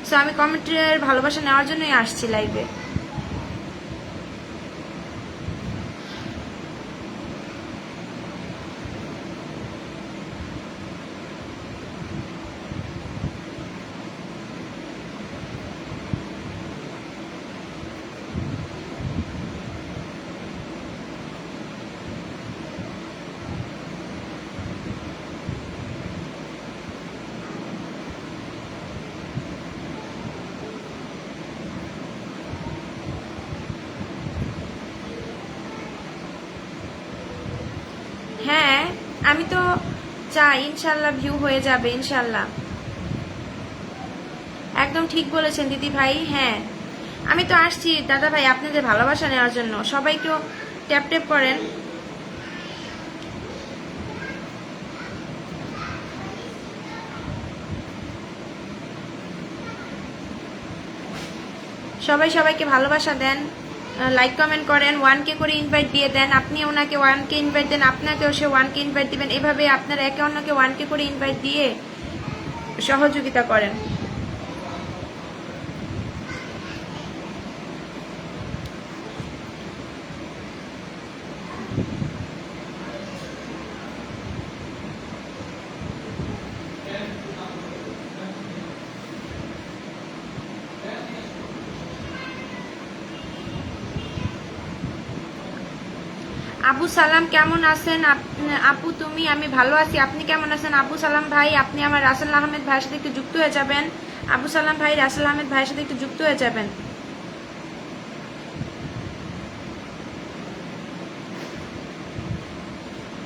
সো আমি কমেন্টের ভালোবাসা নেওয়ার জন্যই আসছি লাইভে। আমি তো চাই ইনশাল্লাহ ভিউ হয়ে যাবে ইনশাল্লাহ। একদম ঠিক বলেছেন দিদি ভাই। হ্যাঁ, আমি তো আসছি দাদা ভাই আপনাদের ভালোবাসা নেওয়ার জন্য। সবাই একটু ট্যাপ ট্যাপ করেন। সবাই সবাইকে ভালোবাসা দেন, লাইক কমেন্ট করেন, 1K করে ইনভাইট দিয়ে দেন। আপনি ওনাকে 1K ইনভাইট দেন, আপনাকেও সে 1K ইনভাইট দিবেন। এভাবে আপনারা একে অন্যকে 1K করে ইনভাইট দিয়ে সহযোগিতা করেন। আবু সালাম কেমন আছেন আপু? তুমি? আমি ভালো আছি, আপনি কেমন আছেন আবু সালাম ভাই? আপনি আমার রাসেল আহমেদ ভাইয়ের সাথে একটু যুক্ত হয়ে যাবেন। আবু সালাম ভাই রাসেল আহমেদ ভাইয়ের সাথে একটু যুক্ত হয়ে যাবেন।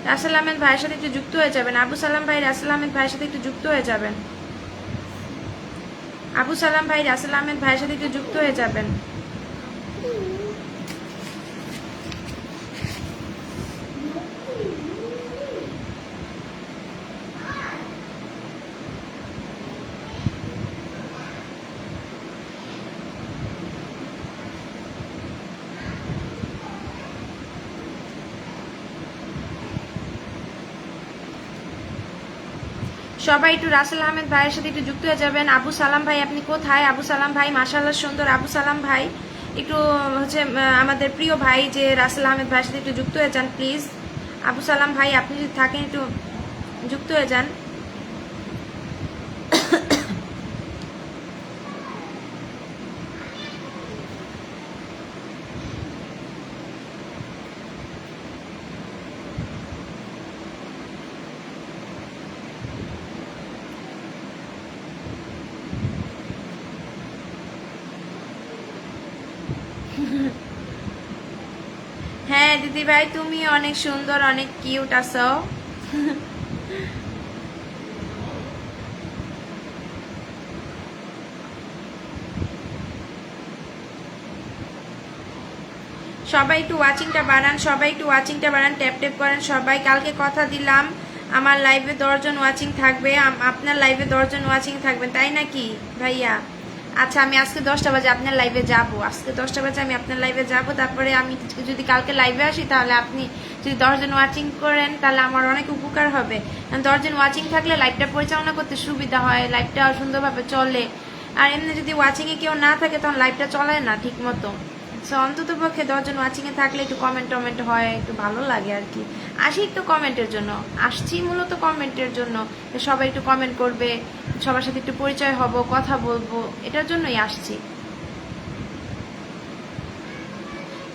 রাসেল আহমেদ ভাইয়ের সাথে একটু যুক্ত হয়ে যাবেন। আবু সালাম ভাই রাসেল আহমেদ ভাইয়ের সাথে একটু যুক্ত হয়ে যাবেন। আবু সালাম ভাই রাসেল আহমেদ ভাইয়ের সাথে একটু যুক্ত হয়ে যাবেন। সবাই একটু রাসেল আহমেদ ভাইয়ের সাথে একটু যুক্ত হয়ে যাবেন। আবু সালাম ভাই আপনি কোথায়? আবু সালাম ভাই মাশাআল্লাহ সুন্দর। আবু সালাম ভাই একটু হচ্ছে আমাদের প্রিয় ভাই যে রাসেল আহমেদ ভাইয়ের সাথে একটু যুক্ত হয়ে যান প্লিজ। আবু সালাম ভাই আপনি যদি থাকেন একটু যুক্ত হয়ে যান। হ্যাঁ দিদি ভাই তুমি অনেক সুন্দর, অনেক কিউট আছো। সবাই একটু ওয়াচিংটা বাড়ান, সবাই একটু ওয়াচিংটা বাড়ান, ট্যাপ ট্যাপ করেন সবাই। কালকে কথা দিলাম আমার লাইভে 10 জন ওয়াচিং থাকবে, আপনার লাইভে 10 জন ওয়াচিং থাকবেন, তাই নাকি ভাইয়া? আচ্ছা আমি আজকে 10টা বাজে আপনার লাইভে যাব, আজকে 10টা বাজে আমি আপনার লাইভে যাব। তারপরে আমি যদি কালকে লাইভে আসি তাহলে আপনি যদি 10 জন ওয়াচিং করেন তাহলে আমার অনেক উপকার হবে। 10 জন ওয়াচিং থাকলে লাইভটা পরিচালনা করতে সুবিধা হয়, লাইভটা সুন্দরভাবে চলে। আর এমনি যদি ওয়াচিংয়ে কেউ না থাকে তখন লাইভটা চলে না ঠিক মতো। সো অন্তত পক্ষে 10 জন ওয়াচিংয়ে থাকলে একটু কমেন্ট টমেন্ট হয়, একটু ভালো লাগে আর কি। আসি একটু কমেন্টের জন্য, আসছি মূলত কমেন্টের জন্য, সবাই একটু কমেন্ট করবে, সবার সাথে একটু পরিচয় হব, কথা বলবো, এটার জন্যই আসছি।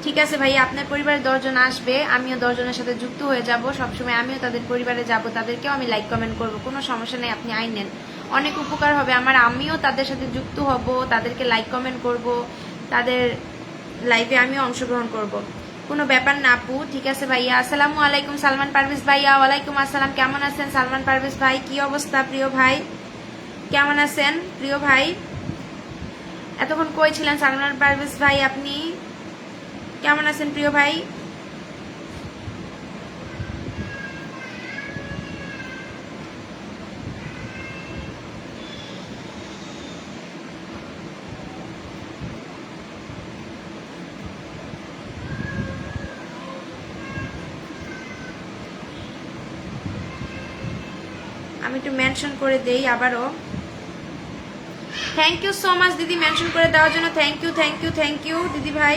ঠিক আছে ভাইয়া, আপনার পরিবারে 10 জন আসবে, আমিও 10 জনের সাথে যুক্ত হয়ে যাব। সবসময় আমিও তাদের পরিবারে যাব, তাদেরকেও আমি লাইক কমেন্ট করব, কোনো সমস্যা নেই, আপনি আইনেন, অনেক উপকার হবে আমার। আমিও তাদের সাথে যুক্ত হব, তাদেরকে লাইক কমেন্ট করব, তাদের লাইভে আমিও অংশগ্রহণ করব, কোনো ব্যাপার না আপু। ঠিক আছে ভাইয়া। আসসালামু আলাইকুম সালমান পারভেজ ভাইয়া। ওয়ালাইকুম আসসালাম। কেমন আছেন সালমান পারভেজ ভাই? কি অবস্থা প্রিয় ভাই? কেমন আছেন প্রিয় ভাই? এতক্ষণ কই ছিলেন সালমান পারভেজ ভাই? আপনি কেমন আছেন প্রিয় ভাই? আমি একটু মেনশন করে দেই আবারও। থ্যাংক ইউ সো মাচ দিদি মেনশন করে দেওয়ার জন্য। Thank you thank you thank you দিদি ভাই।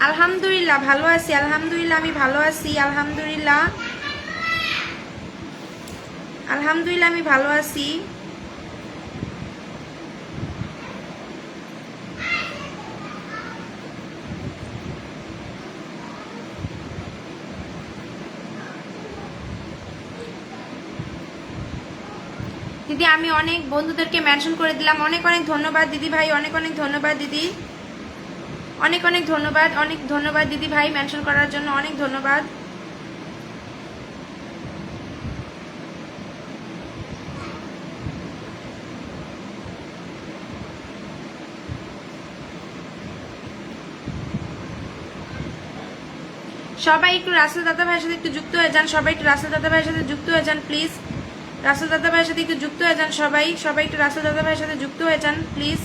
আলহামদুলিল্লাহ ভালো আছি, আলহামদুলিল্লাহ আমি ভালো আছি, আলহামদুলিল্লাহ আলহামদুলিল্লাহ আমি ভালো আছি। দিদি আমি অনেক বন্ধুদেরকে মেনশন করে দিলাম, অনেক অনেক ধন্যবাদ দিদি ভাই, অনেক অনেক ধন্যবাদ দিদি, অনেক অনেক ধন্যবাদ, অনেক ধন্যবাদ দিদি ভাই মেনশন করার জন্য, অনেক ধন্যবাদ। সবাই একটু রাসেল দাদা ভাইয়ের সাথে একটু যুক্ত হয়ে যান, সবাই একটু রাসেল দাদা ভাইয়ের সাথে যুক্ত হয়ে যান প্লিজ, রাসেল দাদা ভাইয়ের সাথে একটু যুক্ত হয়ে যান, সবাই সবাই একটু রাসেল দাদা ভাইয়ের সাথে যুক্ত হয়ে যান প্লিজ,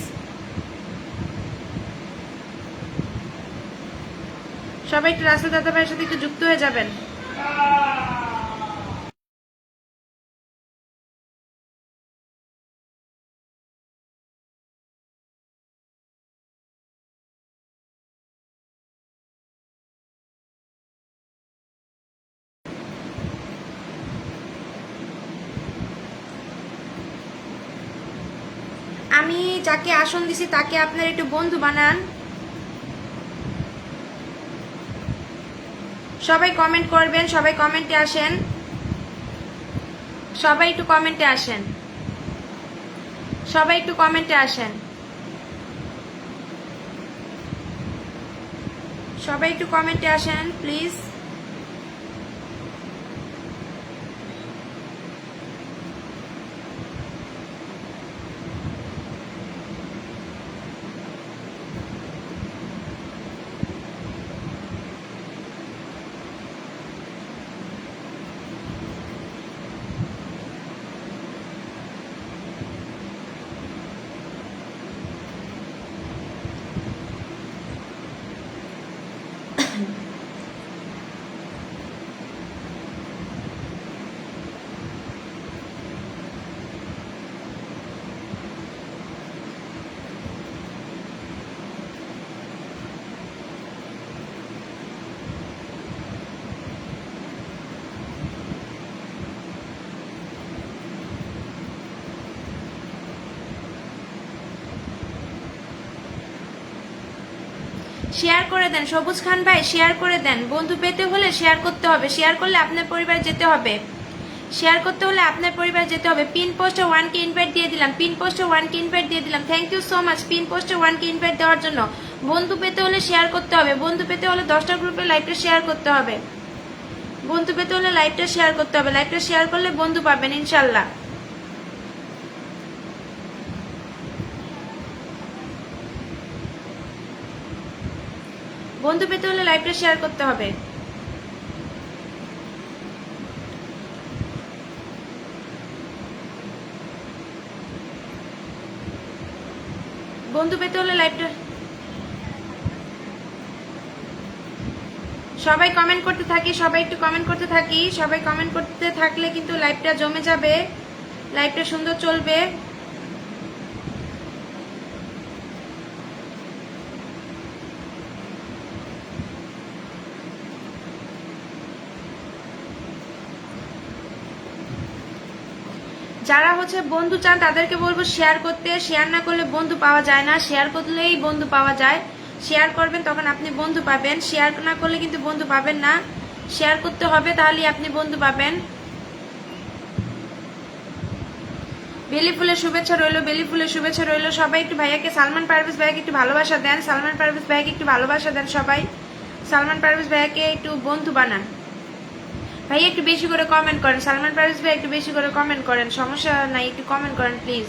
সবাই একটু রাসেল দাদা ভাইয়ের সাথে একটু যুক্ত হয়ে যাবেন। আমি যাকে আসন দিছি তাকে আপনার একটু বন্ধু বানান, সবাই কমেন্ট করবেন, সবাই কমেন্টে আসেন, সবাই একটু কমেন্টে আসেন, সবাই একটু কমেন্টে আসেন, সবাই একটু কমেন্টে আসেন প্লিজ। শেয়ার করে দেন সবুজ খান ভাই, শেয়ার করে দেন, বন্ধু পেতে হলে শেয়ার করতে হবে, শেয়ার করলে আপনার পরিবার যেতে হবে, শেয়ার করতে হলে আপনার পরিবার যেতে হবে। পিন পোস্টে 1K ইনভাইট দিয়ে দিলাম, পিন পোস্টে 1K ইনভাইট দিয়ে দিলাম, thank you so much pin পোস্টে 1K ইনভাইট দেওয়ার জন্য। বন্ধু পেতে হলে শেয়ার করতে হবে, বন্ধু পেতে হলে 10টা গ্রুপে লাইভটা শেয়ার করতে হবে, বন্ধু পেতে হলে লাইভটা শেয়ার করতে হবে, লাইভটা শেয়ার করলে বন্ধু পাবেন ইনশাল্লাহ। বন্ধু পেতে হলে লাইভটা শেয়ার করতে হবে। বন্ধু পেতে হলে লাইভটা সবাই কমেন্ট করতে থাকি, সবাই একটু কমেন্ট করতে থাকি, সবাই কমেন্ট করতে থাকলে কিন্তু লাইভটা জমে যাবে, লাইভটা সুন্দর চলবে। যারা হচ্ছে বন্ধু চান তাদেরকে বলবো শেয়ার করতে, শেয়ার না করলে বন্ধু পাওয়া যায় না, শেয়ার করলেই বন্ধু পাওয়া যায়, শেয়ার করবেন তখন আপনি বন্ধু পাবেন, শেয়ার না করলে কিন্তু বন্ধু পাবেন না, শেয়ার করতে হবে তাহলেই আপনি বন্ধু পাবেন। বেলি ফুলের শুভেচ্ছা রইলো, বেলি ফুলের শুভেচ্ছা রইলো, সবাই একটু ভাইয়াকে সালমান পারভেজ ভাইয়াকে একটু ভালোবাসা দেন, সালমান পারভেজ ভাইয়াকে একটু ভালোবাসা দেন, সবাই সালমান পারভেজ ভাইয়াকে একটু বন্ধু বানান। ভাই একটু বেশি করে কমেন্ট করেন, সালমান পারভেজ ভাই একটু বেশি করে কমেন্ট করেন, সমস্যা নাই, একটু কমেন্ট করেন প্লিজ।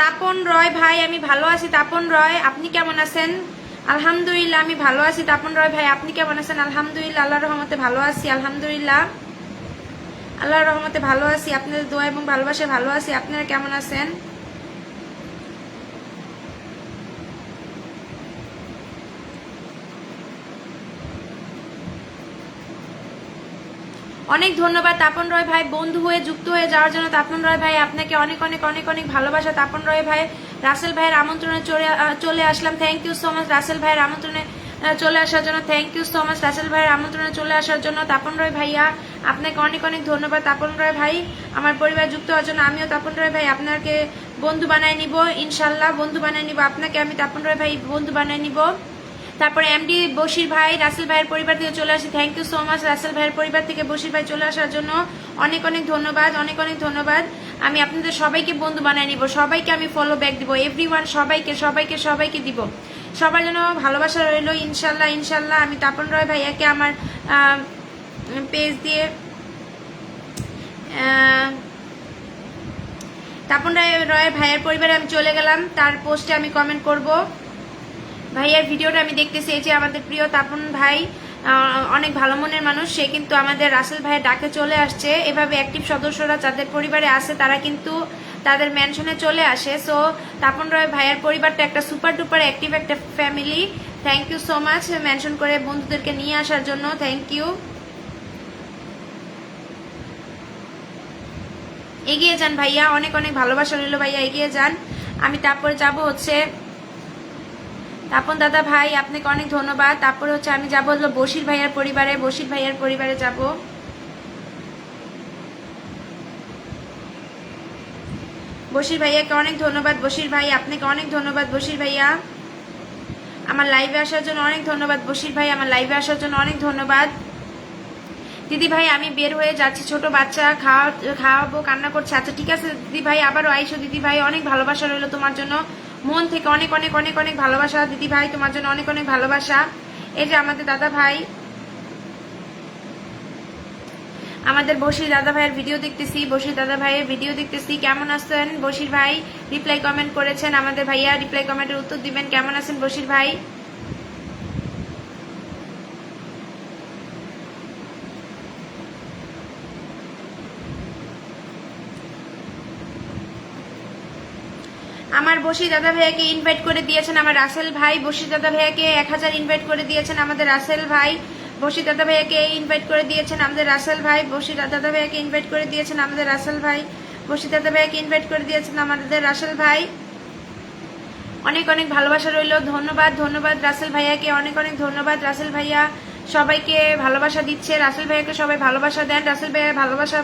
তাপন রয় ভাই আমি ভালো আছি, তাপন রয় আপনি কেমন আছেন? আলহামদুলিল্লাহ আমি ভালো আছি। তাপন রয় ভাই আপনি কেমন আছেন? আলহামদুলিল্লাহ আল্লাহর রহমতে ভালো আছি, আলহামদুলিল্লাহ আল্লাহর রহমতে ভালো আছি, আপনাদের দোয়া এবং ভালোবাসায় ভালো আছি। আপনারা কেমন আছেন? অনেক ধন্যবাদ তাপন রয় ভাই বন্ধু হয়ে যুক্ত হয়ে যাওয়ার জন্য। তাপন রয় ভাই আপনাকে অনেক অনেক অনেক অনেক ভালোবাসা। তাপন রয় ভাই রাসেল ভাইয়ের আমন্ত্রণে চলে আসলাম, thank you so much Rasel ভাইয়ের আমন্ত্রণে চলে আসার জন্য, thank you so much Rasel ভাইয়ের আমন্ত্রণে চলে আসার জন্য। তাপন রয় ভাইয়া আপনাকে অনেক অনেক ধন্যবাদ। তাপন রয় ভাই আমার পরিবার যুক্ত হওয়ার জন্য, আমিও তাপন রয় ভাই আপনাকে বন্ধু বানায় নিব ইনশাল্লাহ, বন্ধু বানায় নিব আপনাকে আমি, তাপন রয় ভাই বন্ধু বানায় নিব। তারপরে এমডি বশির ভাই রাসেল ভাইয়ের পরিবার থেকে চলে আসে, thank you so much Rasel ভাইয়ের পরিবার থেকে বশির ভাই চলে আসার জন্য অনেক অনেক ধন্যবাদ, অনেক অনেক ধন্যবাদ। আমি আপনাদের সবাইকে বন্ধু বানায় নিব, সবাইকে আমি ফলো ব্যাক দিব, এভরিওয়ান সবাইকে সবাইকে সবাইকে দিব, সবার জন্য ভালোবাসা রইল ইনশাল্লাহ ইনশাল্লাহ। আমি তাপন রয় ভাইয়াকে আমার পেজ দিয়ে তাপন রয় ভাইয়ের পরিবারে আমি চলে গেলাম, তার পোস্টে আমি কমেন্ট করব। ভাইয়ার ভিডিওটা আমি দেখতেছি, এই যে আমাদের প্রিয় তাপন ভাই অনেক ভালো মনের মানুষ, সে কিন্তু আমাদের রাসেল ভাইয়ের ডাকে চলে আসছে। এভাবে অ্যাক্টিভ সদস্যরা যাদের পরিবারে আছে তারা কিন্তু তাদের মেনশনে চলে আসে। সো তাপন রয় ভাইয়ের পরিবারটা একটা সুপার ডুপার অ্যাক্টিভ একটা family. Thank you so much mention করে বন্ধুদেরকে নিয়ে আসার জন্য, থ্যাংক ইউ। এগিয়ে যান ভাইয়া, অনেক অনেক ভালোবাসা রইল ভাইয়া, এগিয়ে যান। আমি তারপরে যাব হচ্ছে তাপন দাদা ভাই, আপনাকে অনেক ধন্যবাদ। তারপরে হচ্ছে আমি যাবো হলো বশির ভাইয়ার পরিবারে, বশির ভাইয়ার পরিবারে যাব। বশির ভাইয়াকে অনেক ধন্যবাদ, বশির ভাই আপনাকে অনেক ধন্যবাদ, বশির ভাইয়া আমার লাইভে আসার জন্য অনেক ধন্যবাদ, বশির ভাই আমার লাইভে আসার জন্য অনেক ধন্যবাদ। দিদি ভাই আমি বের হয়ে যাচ্ছি, ছোট বাচ্চা খাওয়াবো, কান্না করছে। আচ্ছা ঠিক আছে দিদি ভাই, আবারও আইসো দিদি ভাই, অনেক ভালোবাসা রইলো তোমার জন্য, মন থেকে অনেক অনেক অনেক অনেক ভালোবাসা দিদি ভাই, তোমার জন্য অনেক অনেক ভালোবাসা। এই যে আমাদের দাদা ভাই, আমাদের বশির দাদা ভাইয়ের ভিডিও দেখতেছি, বশির দাদা ভাইয়ের ভিডিও দেখতেছি। কেমন আছেন বশির ভাই? রিপ্লাই কমেন্ট করেছেন আমাদের ভাইয়া, রিপ্লাই কমেন্টের উত্তর দিবেন। কেমন আছেন বশির ভাই? আমার বশির দাদা ভাইয়াকে ইনভাইট করে দিয়েছেন আমার রাসেল ভাই, বশির দাদা ভাইয়াকে 1000 ইনভাইট করে দিয়েছেন আমাদের রাসেল ভাই, বশির দাদা ভাইয়াকে ইনভাইট করে দিয়েছেন আমাদের রাসেল ভাই, বশির দাদা ভাইয়াকে ইনভাইট করে দিয়েছেন আমাদের রাসেল ভাই, বশির দাদা ভাইয়াকে ইনভাইট করে দিয়েছেন আমাদের রাসেল ভাই। অনেক অনেক ভালোবাসা রইল, ধন্যবাদ ধন্যবাদ রাসেল ভাইয়াকে, অনেক অনেক ধন্যবাদ রাসেল ভাইয়া, সবাইকে ভালোবাসা দিচ্ছে। রাসেল ভাইয়াকে সবাই ভালোবাসা দেন, রাসেল ভাইয়া ভালোবাসা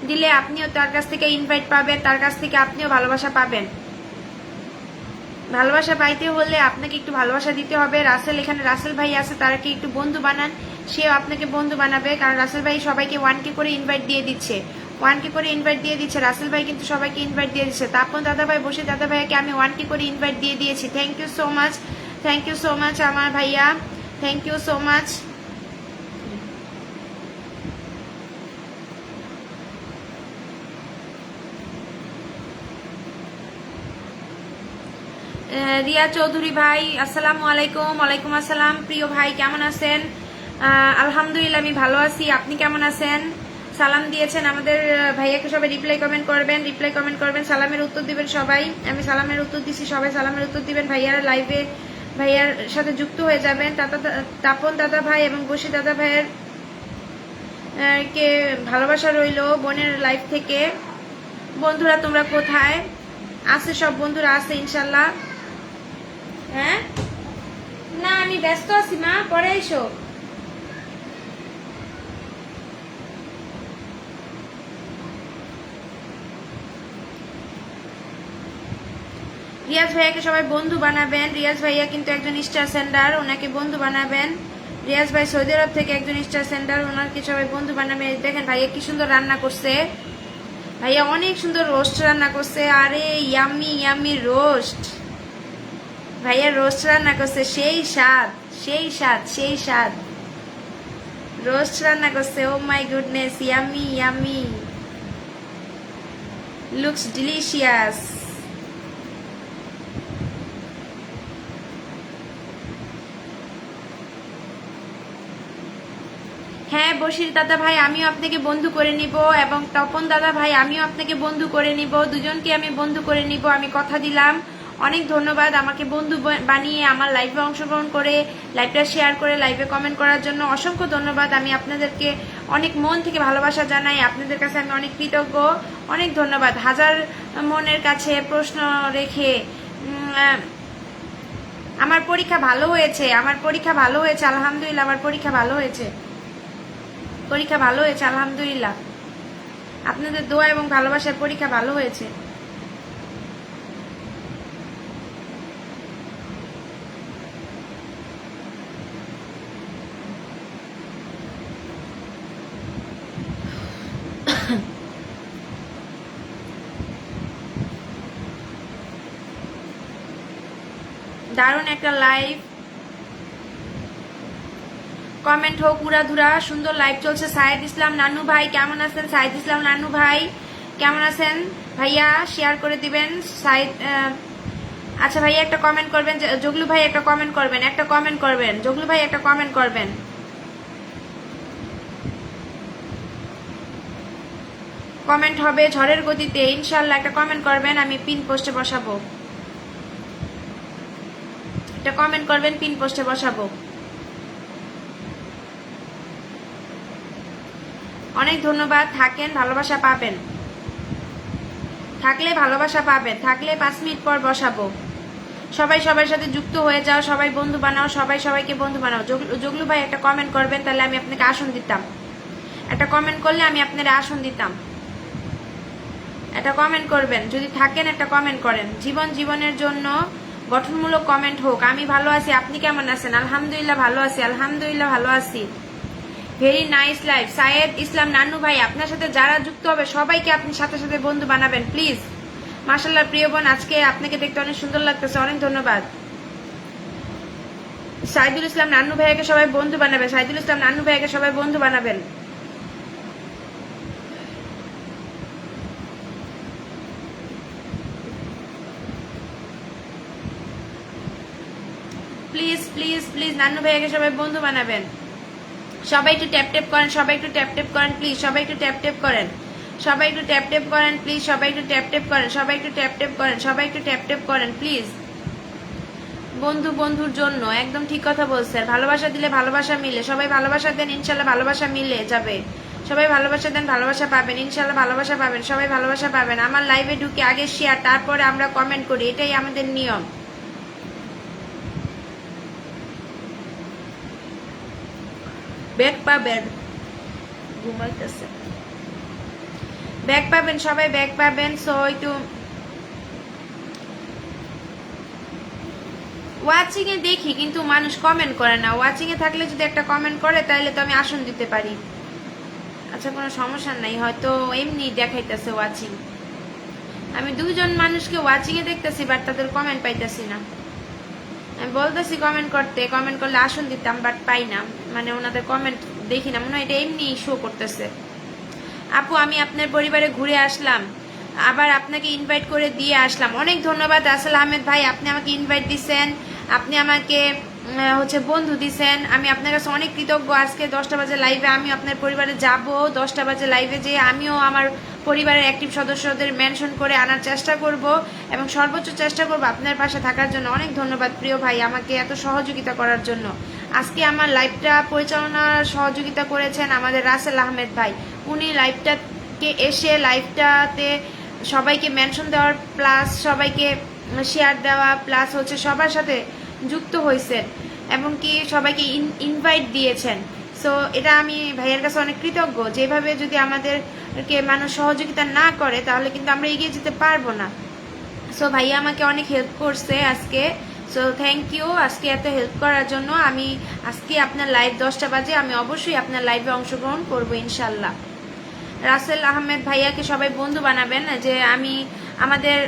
দিলে আপনিও তার কাছ থেকে ইনভাইট পাবেন, তার কাছ থেকে আপনিও ভালোবাসা পাবেন। ভালোবাসা পাইতে হলে আপনাকে একটু ভালোবাসা দিতে হবে। রাসেল এখানে রাসেল ভাই আছে, তারাকে একটু বন্ধু বানান, সেও আপনাকে বন্ধু বানাবে। কারণ রাসেল ভাই সবাইকে 1K করে ইনভাইট দিয়ে দিচ্ছে, 1K করে ইনভাইট দিয়ে দিচ্ছে রাসেল ভাই, কিন্তু সবাইকে ইনভাইট দিয়ে দিচ্ছে। তাপন দাদা ভাই, বশির দাদা ভাইয়াকে আমি 1K করে ইনভাইট দিয়ে দিয়েছি। Thank you so much, thank you so much আমার ভাইয়া, thank you so much. Riya Chowdhury ভাই আসসালামু আলাইকুম। ওয়ালাইকুম আসসালাম প্রিয় ভাই, কেমন আছেন? আলহামদুলিল্লাহ আমি ভালো আছি, আপনি কেমন আছেন? সালাম দিয়েছেন আমাদের ভাইয়াকে, সবাই রিপ্লাই কমেন্ট করবেন, রিপ্লাই কমেন্ট করবেন, সালামের উত্তর দিবেন সবাই। আমি সালামের উত্তর দিচ্ছি, সবাই সালামের উত্তর দিবেন। ভাইয়ার লাইভে ভাইয়ার সাথে যুক্ত হয়ে যাবেন। তাপন দাদা ভাই এবং বশির দাদা ভাইয়ের কে ভালোবাসা রইল বোনের লাইভ থেকে। বন্ধুরা তোমরা কোথায় আছে? সব বন্ধুরা আছে ইনশাল্লাহ। হ্যাঁ না আমি ব্যস্ত আছি মা, পরে এসো। রিয়াজ ভাইয়াকে সবাই বন্ধু বানাবেন, রিয়াজ ভাইয়া কিন্তু একজন স্টার সেন্ডার, ওনাকে বন্ধু বানাবেন। রিয়াজ ভাই সৌদি আরব থেকে একজন স্টার সেন্ডার, ওনাকে সবাই বন্ধু বানাবেন। দেখেন ভাইয়া কি সুন্দর রান্না করছে, ভাইয়া অনেক সুন্দর রোস্ট রান্না করছে। আরে ইয়াম্মি ইয়াম্মি রোস্ট, ভাইয়া রোস্ট রান্না করছে, সেই স্বাদ সেই স্বাদ সেই স্বাদ রোস্ট রান্না করছে। Oh my goodness, yummy yummy, looks delicious. হ্যাঁ বশির দাদা ভাই আমিও আপনাকে বন্ধু করে নিব, এবং তপন দাদা ভাই আমিও আপনাকে বন্ধু করে নিব, দুজনকে আমি বন্ধু করে নিব, আমি কথা দিলাম। অনেক ধন্যবাদ আমাকে বন্ধু বানিয়ে আমার লাইভে অংশগ্রহণ করে, লাইভটা শেয়ার করে, লাইভে কমেন্ট করার জন্য অসংখ্য ধন্যবাদ। আমি আপনাদেরকে অনেক মন থেকে ভালোবাসা জানাই, আপনাদের কাছে আমি অনেক কৃতজ্ঞ, অনেক ধন্যবাদ। হাজার মনের কাছে প্রশ্ন রেখে আমার পরীক্ষা ভালো হয়েছে, আমার পরীক্ষা ভালো হয়েছে আলহামদুলিল্লাহ, আমার পরীক্ষা ভালো হয়েছে, পরীক্ষা ভালো হয়েছে আলহামদুলিল্লাহ। আপনাদের দোয়া এবং ভালোবাসার পরীক্ষা ভালো হয়েছে। দারুণ একটা লাইভ কমেন্ট হোক উড়াধুরা, সুন্দর লাইভ চলছে। সাইদ ইসলাম নানু ভাই কেমন আছেন? সাইদ ইসলাম নানু ভাই কেমন আছেন ভাইয়া? শেয়ার করে দিবেন সাইদ। আচ্ছা ভাইয়া একটা কমেন্ট করবেন, জগলু ভাই একটা কমেন্ট করবেন, একটা কমেন্ট করবেন, জগলু ভাই একটা কমেন্ট করবেন। কমেন্ট হবে ঝড়ের গতিতে ইনশাল্লাহ, একটা কমেন্ট করবেন, আমি পিন পোস্টে বসাবো। একটা কমেন্ট করবেন, পিন পোস্টে বসাবো। অনেক ধন্যবাদ। থাকেন, ভালোবাসা পাবেন, থাকলে ভালোবাসা পাবেন, থাকলে 5 মিনিট পর বসাবো। সবাই সবার সাথে যুক্ত হয়ে যাও, সবাই বন্ধু বানাও, সবাই সবাইকে বন্ধু বানাও। জগলু ভাই একটা কমেন্ট করবেন, তাহলে আমি আপনাকে আসন দিতাম। একটা কমেন্ট করলে আমি আপনার আসন দিতাম। একটা কমেন্ট করবেন, যদি থাকেন একটা কমেন্ট করেন। জীবনের জন্য গঠনমূলক কমেন্ট হোক। আমি ভালো আছি, আপনি কেমন আছেন? আলহামদুলিল্লাহ ভালো আছি, আলহামদুলিল্লাহ ভালো আছি। Very nice life. Saeed Islam নানু ভাই, আপনার সাথে যারা যুক্ত হবে সবাইকে আপনি সাথে সাথে বন্ধু বানাবেন প্লিজ। মাশাআল্লাহ প্রিয় বোন, আজকে আপনাকে দেখতে অনেক সুন্দর লাগতেছে, অনেক ধন্যবাদ। সাইদুল ইসলাম নানু ভাইয়াকে সবাই বন্ধু বানাবেন, সাইদুল ইসলাম নানু ভাইয়াকে সবাই বন্ধু বানাবেন। প্লিজ প্লিজ প্লিজ নানু ভাইয়াকে সবাই বন্ধু বানাবেন। সবাই একটু ট্যাপ ট্যাপ করেন, সবাই একটু ট্যাপ ট্যাপ করেন প্লিজ, সবাই একটু ট্যাপ ট্যাপ করেন, সবাই একটু ট্যাপ ট্যাপ করেন প্লিজ, সবাই একটু ট্যাপ ট্যাপ করেন, সবাই একটু ট্যাপ ট্যাপ করেন, সবাই একটু ট্যাপ ট্যাপ করেন প্লিজ। বন্ধু বন্ধুর জন্য, একদম ঠিক কথা বলছেন। ভালোবাসা দিলে ভালোবাসা মিলে, সবাই ভালোবাসা দেন, ইনশাল্লাহ ভালোবাসা মিলে যাবে। সবাই ভালোবাসা দেন, ভালোবাসা পাবেন, ইনশাল্লাহ ভালোবাসা পাবেন, সবাই ভালোবাসা পাবেন। আমার লাইভে ঢুকে আগে শেয়ার, তারপরে আমরা কমেন্ট করি, এটাই আমাদের নিয়ম। ব্যাগ পাবেন, ঘুমাইতেছে, ব্যাগ পাবেন, সবাই ব্যাগ পাবেন। সো একটু ওয়াচিং এ দেখি, কিন্তু মানুষ কমেন্ট করে না। ওয়াচিং এ থাকলে যদি একটা কমেন্ট করে তাহলে তো আমি আসন দিতে পারি। আচ্ছা কোনো সমস্যা নাই, হয়তো এমনি দেখাইতেছে ওয়াচিং। আমি 2 জন মানুষকে ওয়াচিং এ দেখতেছি, বাট তাদের কমেন্ট পাইতেছি না। আমি বলতেছি কমেন্ট করতে, কমেন্ট করলে আসন দিতাম, বাট পাই না, মানে ওনাদের কমেন্ট দেখি না, মনে হয় এটা এমনি শো করতেছে। আপু আমি আপনার পরিবারে ঘুরে আসলাম, আবার আপনাকে ইনভাইট করে দিয়ে আসলাম। অনেক ধন্যবাদ রাসেল আহমেদ ভাই, আপনি আমাকে ইনভাইট দিচ্ছেন, আপনি আমাকে বন্ধু দিছেন, আমি আপনার কাছে অনেক কৃতজ্ঞ। আজকে 10টা বাজে লাইভে আমি আপনার পরিবারে যাব, 10টা বাজে লাইভে যেয়ে আমিও আমার পরিবারের অ্যাক্টিভ সদস্যদের মেনশন করে আনার চেষ্টা করব এবং সর্বোচ্চ চেষ্টা করব আপনার পাশে থাকার জন্য। অনেক ধন্যবাদ প্রিয় ভাই আমাকে এত সহযোগিতা করার জন্য। আজকে আমার লাইভটা পরিচালনার সহযোগিতা করেছেন আমাদের রাসেল আহমেদ ভাই। উনি লাইভটাকে এসে লাইভটাতে সবাইকে মেনশন দেওয়ার প্লাস সবাইকে শেয়ার দেওয়া প্লাস হচ্ছে সবার সাথে যুক্ত হয়েছেন এবং কি সবাইকে ইনভাইট দিয়েছেন। সো এটা আমি ভাইয়ের কাছে অনেক কৃতজ্ঞ। যেভাবে যদি আমাদেরকে মানুষ সহযোগিতা না করে তাহলে কিন্তু আমরা এগিয়ে যেতে পারবো না। সো ভাইয়া আমাকে অনেক হেল্প করছে আজকে। সো থ্যাংক ইউ আজকে এত হেল্প করার জন্য। আমি আজকে আপনার লাইভ 10টা বাজে আমি অবশ্যই আপনার লাইভে অংশগ্রহণ করবো ইনশাল্লাহ। রাসেল আহমেদ ভাইয়াকে সবাই বন্ধু বানাবেন। যে আমি আমাদের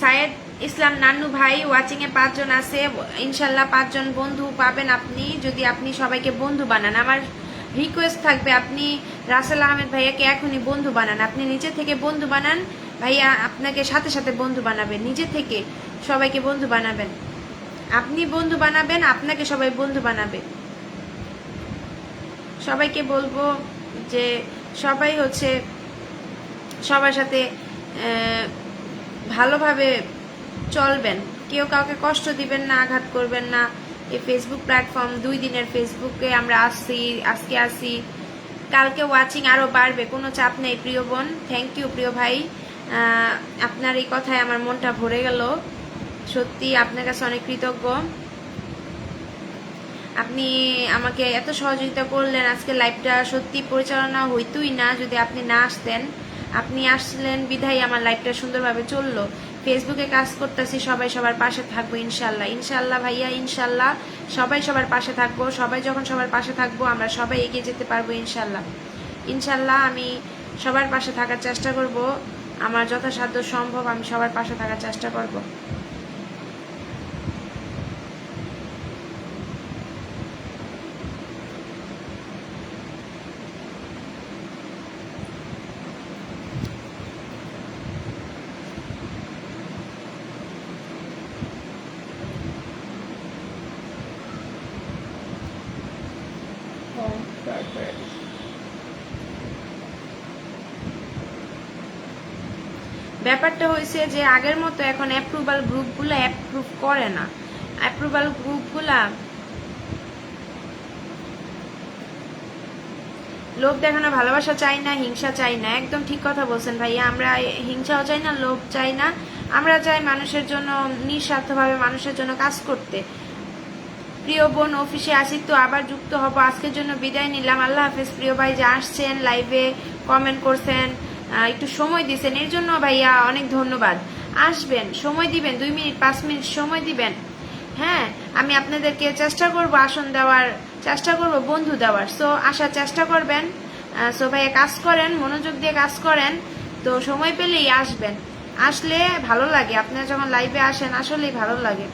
সাইদ ইসলাম নান্নু ভাই ওয়াচিং এ 5 জন আছে, ইনশাল্লাহ 5 জন বন্ধু পাবেন আপনি যদি আপনি সবাইকে বন্ধু বানান। আমার রিকোয়েস্ট থাকবে আপনি রাসেল আহমেদ ভাইয়াকে এখনই বন্ধু বানান। আপনি নিজে থেকে বন্ধু বানান, ভাইয়া আপনাকে সাথে সাথে বন্ধু বানাবেন। নিজে থেকে সবাইকে বন্ধু বানাবেন, আপনি বন্ধু বানাবেন, আপনাকে সবাই বন্ধু বানাবে। সবাইকে বলবো যে সবাই হচ্ছে সবার সাথে ভালোভাবে চলবেন, কেউ কাউকে কষ্ট দিবেন না, আঘাত করবেন না। এই ফেসবুক প্ল্যাটফর্ম 2 দিনের, ফেসবুকে আমরা আজকে আসি, কালকে ওয়াচিং আরো বাড়বে, কোনো চাপ নেই প্রিয় বোন। থ্যাংক ইউ প্রিয় ভাই, আপনার এই কথায় আমার মনটা ভরে গেল। সত্যি আপনার কাছে অনেক কৃতজ্ঞ। আপনি আমাকে এত সহযোগিতা করলেন। আজকে লাইভটা সত্যি পরিচালনা হইতই না যদি আপনি না আসতেন। আপনি আসলেন বিধায় আমার লাইভটা সুন্দরভাবে চললো। ফেসবুকে কাজ করতেছি, সবাই সবার পাশে থাকবো ইনশাল্লাহ। ইনশাল্লাহ ভাইয়া, ইনশাল্লাহ সবাই সবার পাশে থাকবো। সবাই যখন সবার পাশে থাকবো আমরা সবাই এগিয়ে যেতে পারবো ইনশাল্লাহ। ইনশাল্লাহ আমি সবার পাশে থাকার চেষ্টা করব, আমার যথাসাধ্য সম্ভব আমি সবার পাশে থাকার চেষ্টা করব। ব্যাপারটা হয়েছে যে আগের মতো এখন অ্যাপ্রুভাল গ্রুপগুলো অ্যাপ্রুভ করে না। অ্যাপ্রুভাল গ্রুপগুলা লোভ দেখানো ভালোবাসা চাই না, হিংসা চাই না। একদম ঠিক কথা বলছেন ভাইয়া, আমরা হিংসাও চাই না, লোভ চাই না। আমরা চাই মানুষের জন্য নিঃস্বার্থভাবে মানুষের জন্য কাজ করতে। প্রিয় বোন, অফিসে আসি তো আবার যুক্ত হব, আজকের জন্য বিদায় নিলাম। আল্লাহ হাফেজ। প্রিয় ভাই যে আসছেন লাইভে কমেন্ট করছেন, একটু সময় দিচ্ছেন, এর জন্য ভাইয়া অনেক ধন্যবাদ। আসবেন, সময় দিবেন, 2 মিনিট 5 মিনিট সময় দিবেন। হ্যাঁ, আমি আপনাদেরকে চেষ্টা করব আসন দেওয়ার, চেষ্টা করব বন্ধু দেওয়ার। সো আসার চেষ্টা করবেন। সো ভাইয়া কাজ করেন, মনোযোগ দিয়ে কাজ করেন, তো সময় পেলেই আসবেন। আসলে ভালো লাগে, আপনারা যখন লাইভে আসেন আসলেই ভালো লাগে।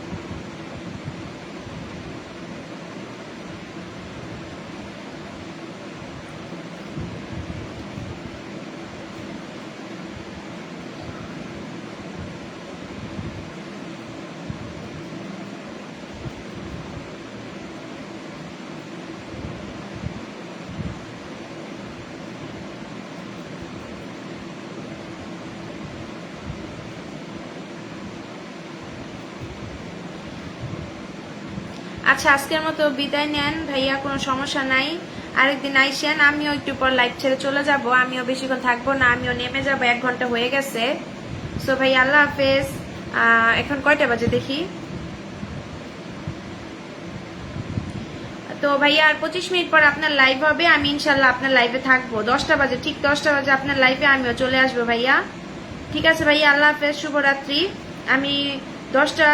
আচ্ছা, আজকের মতো বিদায় নেন ভাইয়া, কোনো সমস্যা নাই। আরেকদিন আইসেন, আমিও একটু পর লাইভ ছেড়ে চলে যাব। আমিও বেশিক্ষণ থাকবো না, আমিও নেমে যাব, 1 ঘন্টা হয়ে গেছে। সো ভাই আল্লাহ হাফেজ। এখন কয়টা বাজে দেখি, তো ভাইয়া আর 25 মিনিট পর আপনার লাইভ হবে। আমি ইনশাল্লাহ আপনার লাইভে থাকবো। 10টা বাজে, ঠিক 10টা বাজে আপনার লাইভে আমিও চলে আসবো ভাইয়া। ঠিক আছে ভাইয়া, আল্লাহ হাফেজ, শুভরাত্রি। আমি 10টা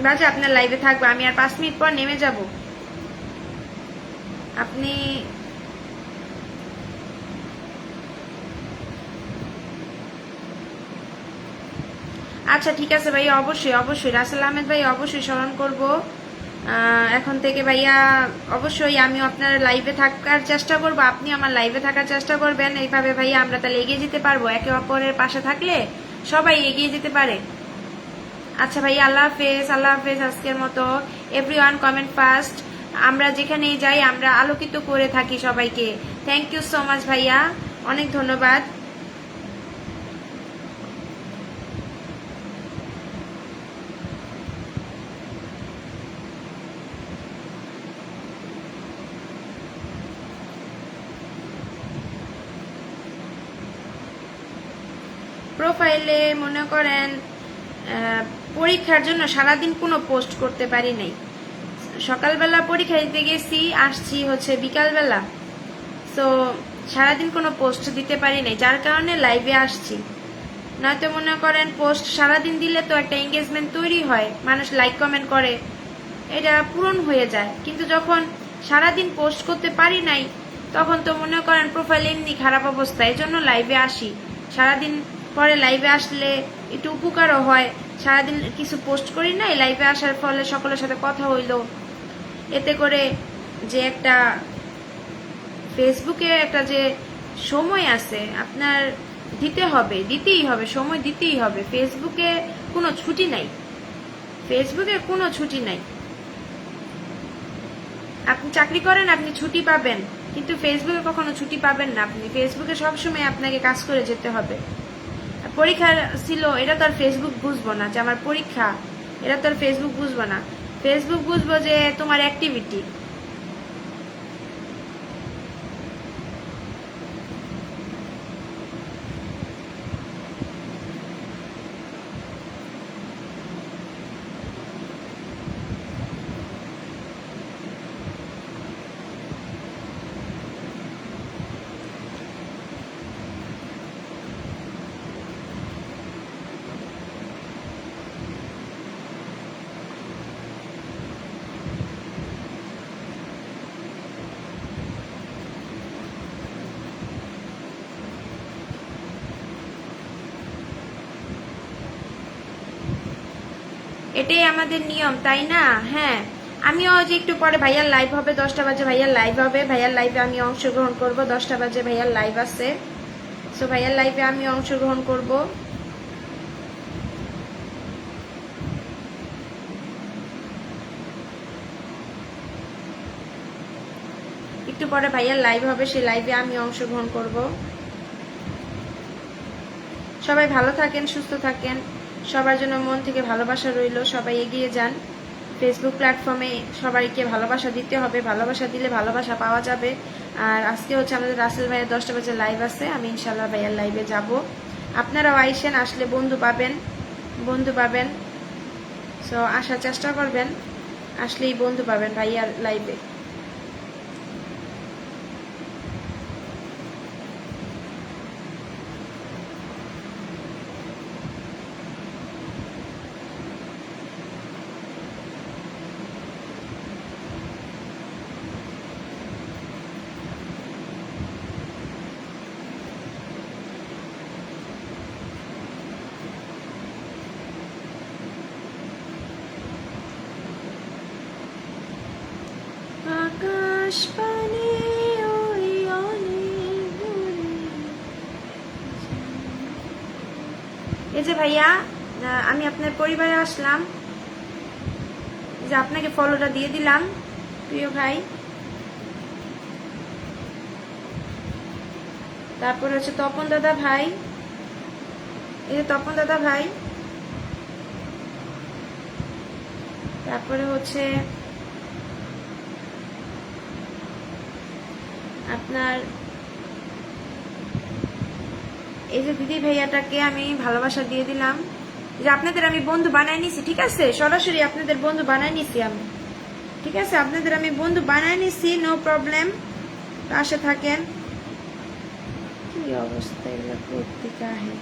বাজে আপনার লাইভে থাকবো। আমি আর 5 মিনিট পর নেমে যাব। আপনি আচ্ছা ঠিক আছে ভাইয়া, অবশ্যই অবশ্যই রাসেল আহমেদ ভাই, অবশ্যই স্মরণ করব। এখন থেকে ভাইয়া অবশ্যই আমিও আপনার লাইভে থাকার চেষ্টা করব, আপনি আমার লাইভে থাকার চেষ্টা করবেন। এইভাবে ভাইয়া আমরা তাহলে এগিয়ে যেতে পারবো, একে অপরের পাশে থাকলে সবাই এগিয়ে যেতে পারে। আচ্ছা ভাইয়া, আল্লাহ হাফেজ, আল্লাহ হাফেজ। আজকের মতো এভরিওয়ান কমেন্ট ফার্স্ট। আমরা যেখানেই যাই আমরা আলোকিত করে থাকি সবাইকে। থ্যাংক ইউ সো মাচ ভাইয়া, অনেক ধন্যবাদ। প্রোফাইলে মনে করেন পরীক্ষার জন্য সারাদিন কোনো পোস্ট করতে পারি নাই। সকালবেলা পরীক্ষা দিতে গেছি, আসছি হচ্ছে বিকালবেলা। সো সারাদিন কোনো পোস্ট দিতে পারি নাই, যার কারণে লাইভে আসছি। নয়তো মনে করেন পোস্ট সারাদিন দিলে তো একটা এঙ্গেজমেন্ট তৈরি হয়, মানুষ লাইক কমেন্ট করে, এটা পূরণ হয়ে যায়। কিন্তু যখন সারাদিন পোস্ট করতে পারি নাই, তখন তো মনে করেন প্রোফাইল এমনি খারাপ অবস্থা। এই জন্য লাইভে আসি। সারাদিন পরে লাইভে আসলে একটু উপকারও হয়। সারাদিন কিছু পোস্ট করি নাই, লাইভে আসার ফলে সকলের সাথে কথা হইলো। এতে করে যে একটা ফেসবুকে একটা যে সময় আছে আপনার দিতে হবে, দিতেই হবে, সময় দিতেই হবে। ফেসবুকে কোনো ছুটি নাই, ফেসবুকে কোনো ছুটি নাই। আপনি চাকরি করেন, আপনি ছুটি পাবেন, কিন্তু ফেসবুকে কখনো ছুটি পাবেন না। আপনি ফেসবুকে সবসময় আপনাকে কাজ করে যেতে হবে। পরীক্ষা ছিল, এটা তো আর ফেসবুক বুঝবো না যে আমার পরীক্ষা, এটা তো আর ফেসবুক বুঝবো না। ফেসবুক বুঝবো যে তোমার অ্যাক্টিভিটি। এটাই আমাদের নিয়ম, তাই না? হ্যাঁ, আমিও যে একটু পরে ভাইয়ার লাইভ হবে, 10টা বাজে ভাইয়ার লাইভ হবে। ভাইয়ার লাইভে আমি অংশগ্রহণ করব, 10টা বাজে ভাইয়ার লাইভ আছে। সো ভাইয়ার লাইভে আমি অংশগ্রহণ করব। একটু পরে ভাইয়ার লাইভ হবে, সেই লাইভে আমি অংশগ্রহণ করব। সবাই ভালো থাকেন, সুস্থ থাকেন, সবার জন্য মন থেকে ভালোবাসা রইল। সবাই এগিয়ে যান। ফেসবুক প্ল্যাটফর্মে সবাইকে ভালোবাসা দিতে হবে, ভালোবাসা দিলে ভালোবাসা পাওয়া যাবে। আর আজকে হচ্ছে আমাদের রাসেল ভাইয়ের 10টা বাজে লাইভ আছে, আমি ইনশাল্লাহ ভাইয়ার লাইভে যাব। আপনারাও আইসেন, আসলে বন্ধু পাবেন। সো আসার চেষ্টা করবেন, আসলেই বন্ধু পাবেন ভাইয়ার লাইভে। আকাশ পানে ওই অনেক দূরে। এই যে ভাইয়া, আমি আপনার পরিবারে আসলাম, যে আপনাকে ফলোটা দিয়ে দিলাম প্রিয় ভাই। তারপর হচ্ছে তপন দাদা ভাই, এই যে তপন দাদা ভাই। তারপরে হচ্ছে আপনার এই যে দিদি ভাইয়াটাকে আমি ভালোবাসা দিয়ে দিলাম, যে আপনাদের আমি বন্ধু বানাই নিছি। ঠিক আছে, সরাসরি আপনাদের বন্ধু বানাই নিছি আমি। ঠিক আছে, আপনাদের আমি বন্ধু বানাই নিছি, নো প্রবলেম। পাশে থাকেন। কি অবস্থা এগুলো পত্রিকা আহে।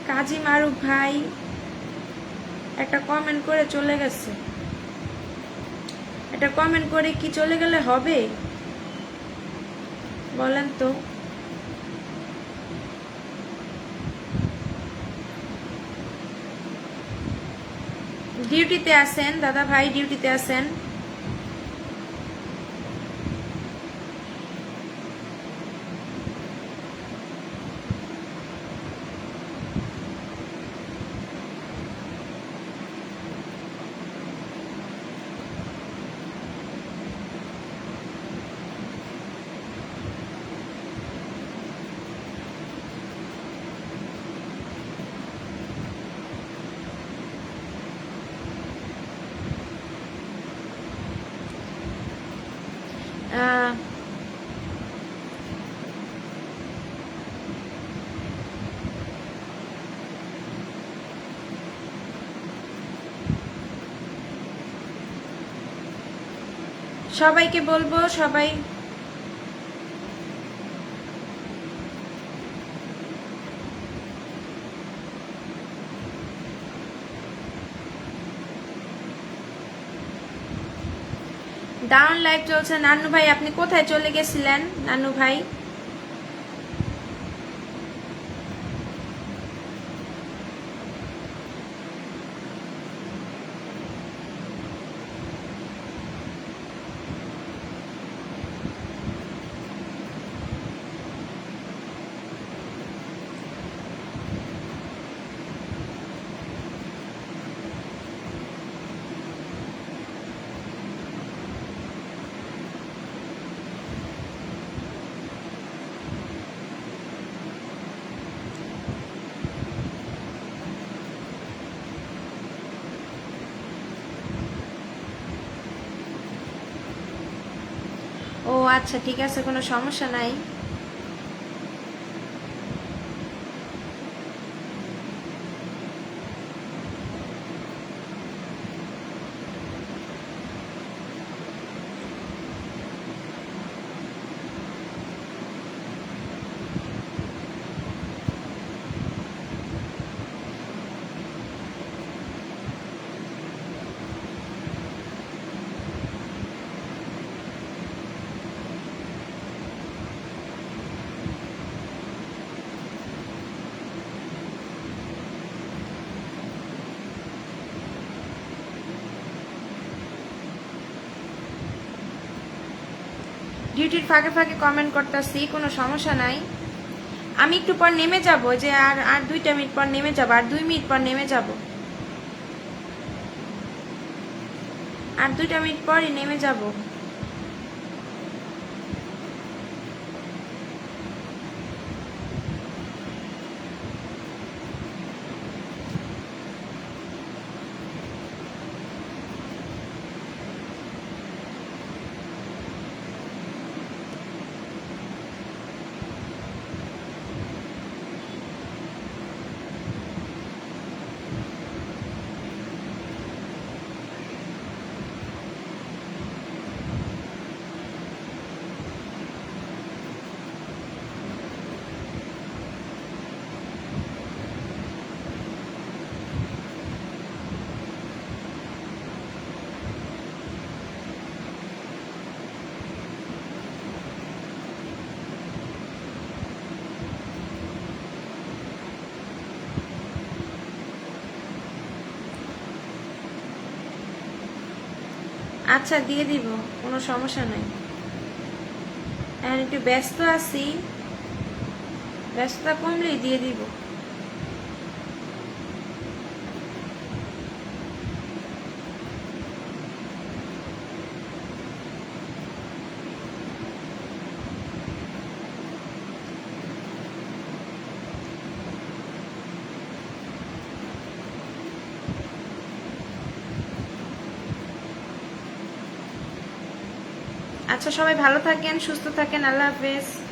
কাজী মারুফ ভাই একটা কমেন্ট করে চলে গেছে। এটা কমেন্ট করে কি চলে গেলে হবে বলেন তো? ডিউটিতে আছেন দাদা ভাই, ডিউটিতে আছেন। সবাইকে বলবো, সবাই ডাউন লাইভ চলছে। নানু ভাই আপনি কোথায় চলে গেছিলেন? নানু ভাই ও আচ্ছা, ঠিক আছে, কোনো সমস্যা নাই। ডিউটির ফাঁকে ফাঁকে কমেন্ট করতেছি, কোনো সমস্যা নাই। আমি একটু পর নেমে যাব, যে আর 2টা মিনিট পর নেমে যাব, আর 2 মিনিট পর নেমে যাব, আর 2টা মিনিট পরই নেমে যাব। আচ্ছা দিয়ে দিব, কোনো সমস্যা নাই। এখন একটু ব্যস্ত আছি, ব্যস্ততা কমলেই দিয়ে দিব। আচ্ছা সবাই ভালো থাকেন, সুস্থ থাকেন, আল্লাহ হাফেজ।